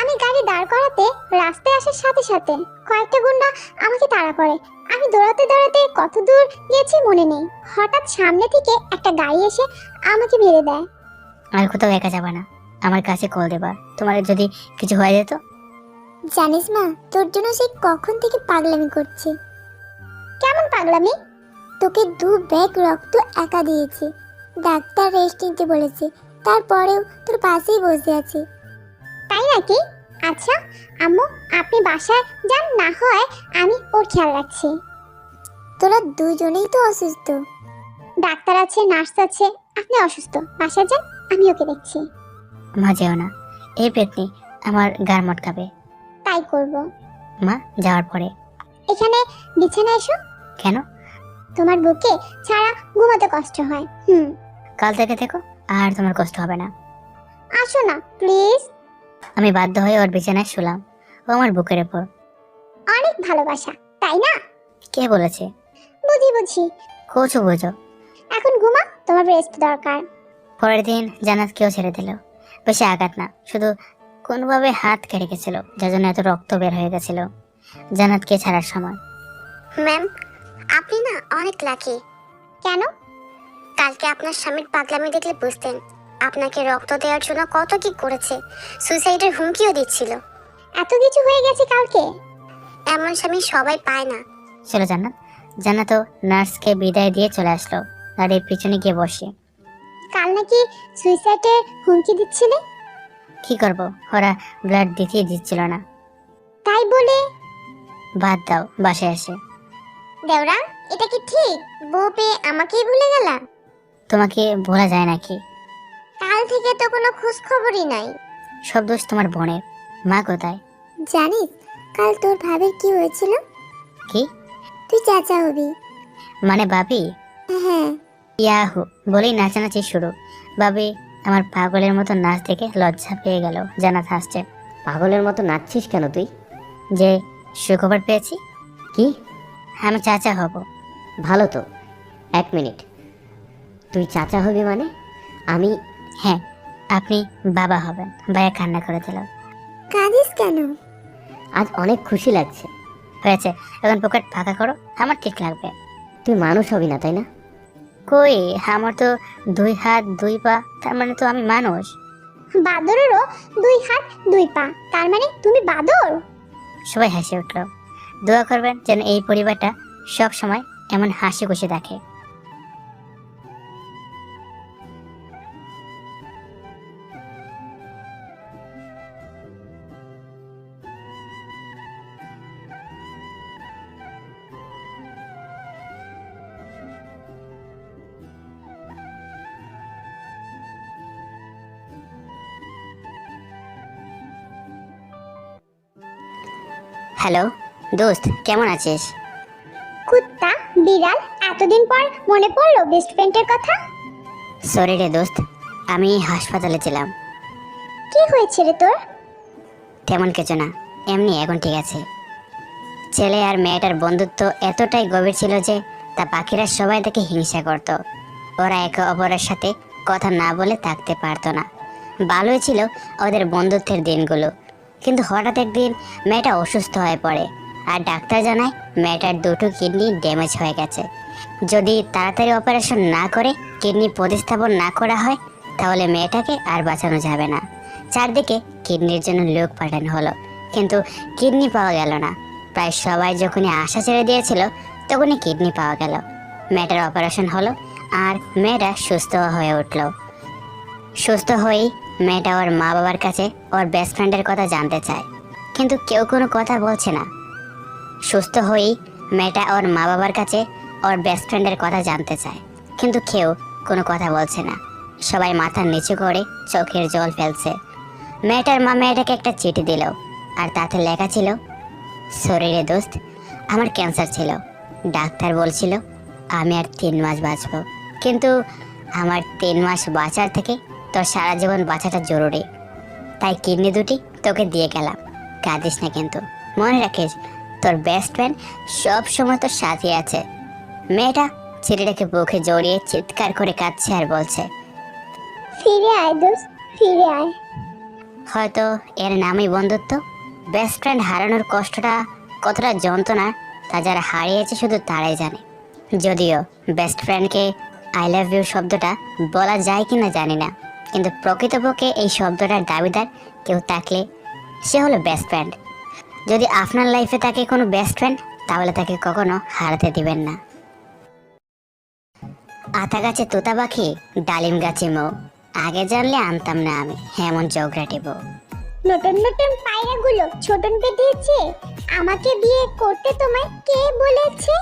আমি গাড়ি দাঁড় করাতে রাস্তায় আসার সাথে সাথে কয়েকটা গুন্ডা আমাকে তাড়া করে। আমি দৌড়াতে দৌড়াতে কত দূর গেছি মনে নেই। হঠাৎ সামনে থেকে একটা গাড়ি এসে আমাকে মেরে দেয়। আর কোথাও একা যাবা না, আমার কাছে কল দেবা তোমার যদি কিছু হয়ে যেত। জানিস মা, তোর জন্য সে কখন থেকে পাগলামি করছে। কেমন পাগলামি? তোকে 2 ব্যাগ রক্ত একা দিয়েছে, ডাক্তার রেস্ট নিতে বলেছে, তারপরেও তোর পাশেই বসে আছে। তাই নাকি? আচ্ছা আম্মু, আপনি বাসায় যান, না হয় আমি ওর খেয়াল রাখছি। তোরা দুজনেই তো অসুস্থ। ডাক্তার আছে, নার্স আছে, আপনি অসুস্থ, বাসায় যান, আমি ওকে দেখছি। মা যেও না, এই পেতনি আমার গার মটকাবে। তাই করব। মা যাওয়ার পরে। এখানে বিছানায় এসো। কেন? তোমার বুকে ছাড়া ঘুমাতে কষ্ট হয়। কাল থেকে থেকো, আর তোমার কষ্ট হবে না। আসো না প্লিজ। আমি বাধ্য হয়ে ওর বিছানায় শুলাম। ও আমার বুকের ওপর। অনেক ভালোবাসা তাই না? কে বলেছে? বুঝি বুঝি। কোচও বোঝো। এখন ঘুমা, তোমার রেস্ট দরকার। পরের দিন জান্নাত কেউ ছেড়ে দিল। বেশি আঘাত না, শুধু কোনোভাবে হাত কেটে গেছিল, যার জন্য এত রক্ত বের হয়ে গেছিল জান্নাতকে ছাড়ার সময়। ম্যাম, আপনি না অনেক লাকি। কেন? কালকে আপনার স্বামীর পাগলামি দেখলে বুঝতেন আপনাকে রক্ত দেওয়ার জন্য কত কি করেছে, সুইসাইডের হুমকিও দিচ্ছিল। এত কিছু হয়ে গেছে কালকে, এমন স্বামী সবাই পায় না। চলো জান্নাত। জান্নাতও নার্সকে বিদায় দিয়ে চলে আসলো, গাড়ির পিছনে গিয়ে বসে। কাল নাকি সুইসাইডের হুমকি দিচ্ছিলে? কি করব, ওরা ব্লাড দিতেই দিচ্ছিল না। তাই বলে বাদ দাও, বাসায় আসে। দেওরা, এটা কি ঠিক? বউ পেয়ে আমাকেই ভুলে গেলা? তোমাকে ভোলা যায় নাকি? কাল থেকে তো কোনো খোঁজ খবরই নাই। সব দোষ তোমার বোনের। মা কোথায়? জানিস কাল তোর ভাবের কি হয়েছিল? কি? তুই চাচা হবি। মানে বাবি? হ্যাঁ। ইয়াহু বলেই নাচানাচি শুরু। বাবি আমার পাগলের মতো নাচ দেখে লজ্জা পেয়ে গেল। জান্নাত হাসছে। পাগলের মতো নাচছিস কেন তুই? যে সুখবর পেয়েছি, কি? আমি চাচা হব। ভালো তো। 1 মিনিট, তুই চাচা হবি মানে? আমি? হ্যাঁ, আপনি বাবা হবেন। ভাইয়া কান্না করে দিল। কাঁদিস কেন? আজ অনেক খুশি লাগছে। হয়েছে, এখন পকেট ফাঁকা করো, আমার ঠিক লাগবে। তুই মানুষ হবি না তাই না? কই, আমার তো 2 হাত 2 পা, তার মানে তো আমি মানুষ। বাদরেরও 2 হাত 2 পা, তার মানে তুমি বাদর? সবাই হাসি উঠল। দোয়া করবেন যেন এই পরিবারটা সব সময় এমন হাসি খুশি দেখে। হ্যালো দোস্ত, কেমন আছিস? কুত্তা, বিড়াল, এতদিন পর মনে পড়লো বেস্ট ফ্রেন্ডের কথা? সরি রে দোস্ত, আমি হাসপাতালে ছিলাম। কি হয়েছে রে তোর? তেমন কিছু না, এমনি এখন ঠিক আছে। ছেলে আর মেয়েটার বন্ধুত্ব এতটাই গভীর ছিল যে তা বাকিরা সবাই তাকে হিংসা করত। ওরা একে অপরের সাথে কথা না বলে থাকতে পারতো না। ভালোই ছিল ওদের বন্ধুত্বের দিনগুলো, কিন্তু হঠাৎ একদিন মেয়েটা অসুস্থ হয়ে পড়ে আর ডাক্তার জানায় মেয়েটার 2টো কিডনি ড্যামেজ হয়ে গেছে। যদি তাড়াতাড়ি অপারেশন না করে কিডনি প্রতিস্থাপন না করা হয় তাহলে মেয়েটাকে আর বাঁচানো যাবে না। চারদিকে কিডনির জন্য লোক পাঠানো হলো, কিন্তু কিডনি পাওয়া গেল না। প্রায় সবাই যখনই আশা ছেড়ে দিয়েছিল তখনই কিডনি পাওয়া গেল। মেয়েটার অপারেশন হলো আর মেয়েটা সুস্থ হয়ে উঠল। সুস্থ হয়েই মেয়েটা ওর মা বাবার কাছে ওর বেস্ট ফ্রেন্ডের কথা জানতে চায়, কিন্তু কেউ কোনো কথা বলছে না। সুস্থ হয়েই মেয়েটা ওর মা বাবার কাছে ওর বেস্ট ফ্রেন্ডের কথা জানতে চায়, কিন্তু কেউ কোনো কথা বলছে না। সবাই মাথা নিচু করে চোখের জল ফেলছে। মেয়েটার মা মেয়েটাকে একটা চিঠি দিল, আর তাতে লেখা ছিল, শরীরে দোস্ত, আমার ক্যান্সার ছিল। ডাক্তার বলছিল আমি আর 3 মাস বাঁচব, কিন্তু আমার 3 মাস বাঁচার থেকে তোর সারা জীবন বাঁচাটা জরুরি। তাই কিডনি 2টি তোকে দিয়ে গেলাম। কাঁদিস না কিন্তু, মনে রাখিস তোর বেস্ট ফ্রেন্ড সব সময় তোর সাথে আছে। মেয়েটা ছেলেটাকে বুকে জড়িয়ে চিৎকার করে কাঁদছে আর বলছে, ফিরে আয় দোস্ত, ফিরে আয়। হয়তো এর নামই বন্ধুত্ব। বেস্ট ফ্রেন্ড হারানোর কষ্টটা কতটা যন্ত্রণা তা যারা হারিয়েছে শুধু তারাই জানে। যদিও বেস্ট ফ্রেন্ডকে আই লাভ ইউ শব্দটা বলা যায় কিনা জানি না, কিন্তু প্রকৃতপক্ষে এই শব্দটার দাবিদার কেউ থাকলে সে হলো বেস্ট ফ্রেন্ড। যদি আপনার লাইফে থাকে কোনো বেস্ট ফ্রেন্ড, তাহলে তাকে কখনো হারাতে দিবেন না। আতা গাছে তোতা পাখি, ডালিম গাছে মৌ, আগে জানলে আনতাম না আমি এমন ঝগড়াটে বউ। নতুন নতুন পায়রাগুলো ছোটনকে দিয়েছে, আমাকে বিয়ে করতে তোমায় কে বলেছে?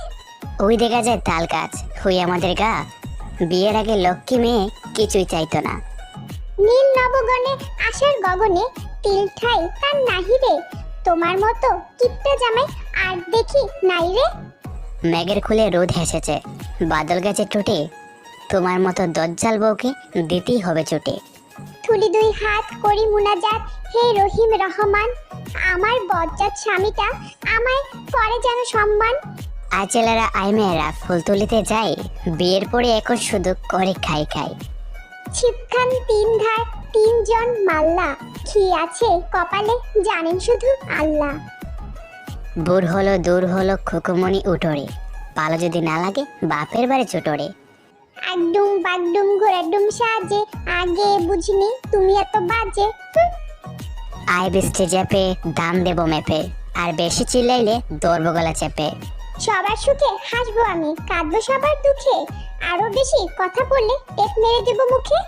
ওই দেখা যায় তাল গাছ, হই আমাদের গা। বিয়ের আগে লক্ষ্মী মেয়ে কিছুই চাইতো না। নীল নবগণে আশার গগনে তিল ঠাই তার নাহি রে, তোমার মতো কিপটা জামাই আর দেখি নাই রে। মেঘের খুলে রোদ হেসেছে, বাদল গাছে টুটে, তোমার মতো দজ্জাল বউকে দিতেই হবে ছুটে। তুলি 2 হাত করি মুনাজাত, হে রহিম রহমান, আমার বজ্জাত স্বামীটা আমায় করে যেন সম্মান। আয় ছেলেরা আয় মেয়েরা ফুল তুলিতে যাই, বিয়ের পরে এখন শুধু করে খাই খাই। ছিপখান 3 ধার 3 জন মাল্লা, কি আছে কপালে জানেন শুধু আল্লাহ। বুড় হলো দূর হলো খুকুমনি উঠোরে, পালো যদি না লাগে বাপের বাড়ি চুটোরে। আগডুম বাগডুম ঘোরাডুম সাজে, আগে বুঝিনি তুমি এত বাজে। আয় বৃষ্টি চেপে দাম দেবো মেপে, আর বেশি চিল্লাইলে দৌড়বো গলা চেপে। সবার সুখে হাসবো আমি, কাঁদবো সবার দুঃখে, আরো বেশি কথা বললে টেক মেরে দেবো মুখে।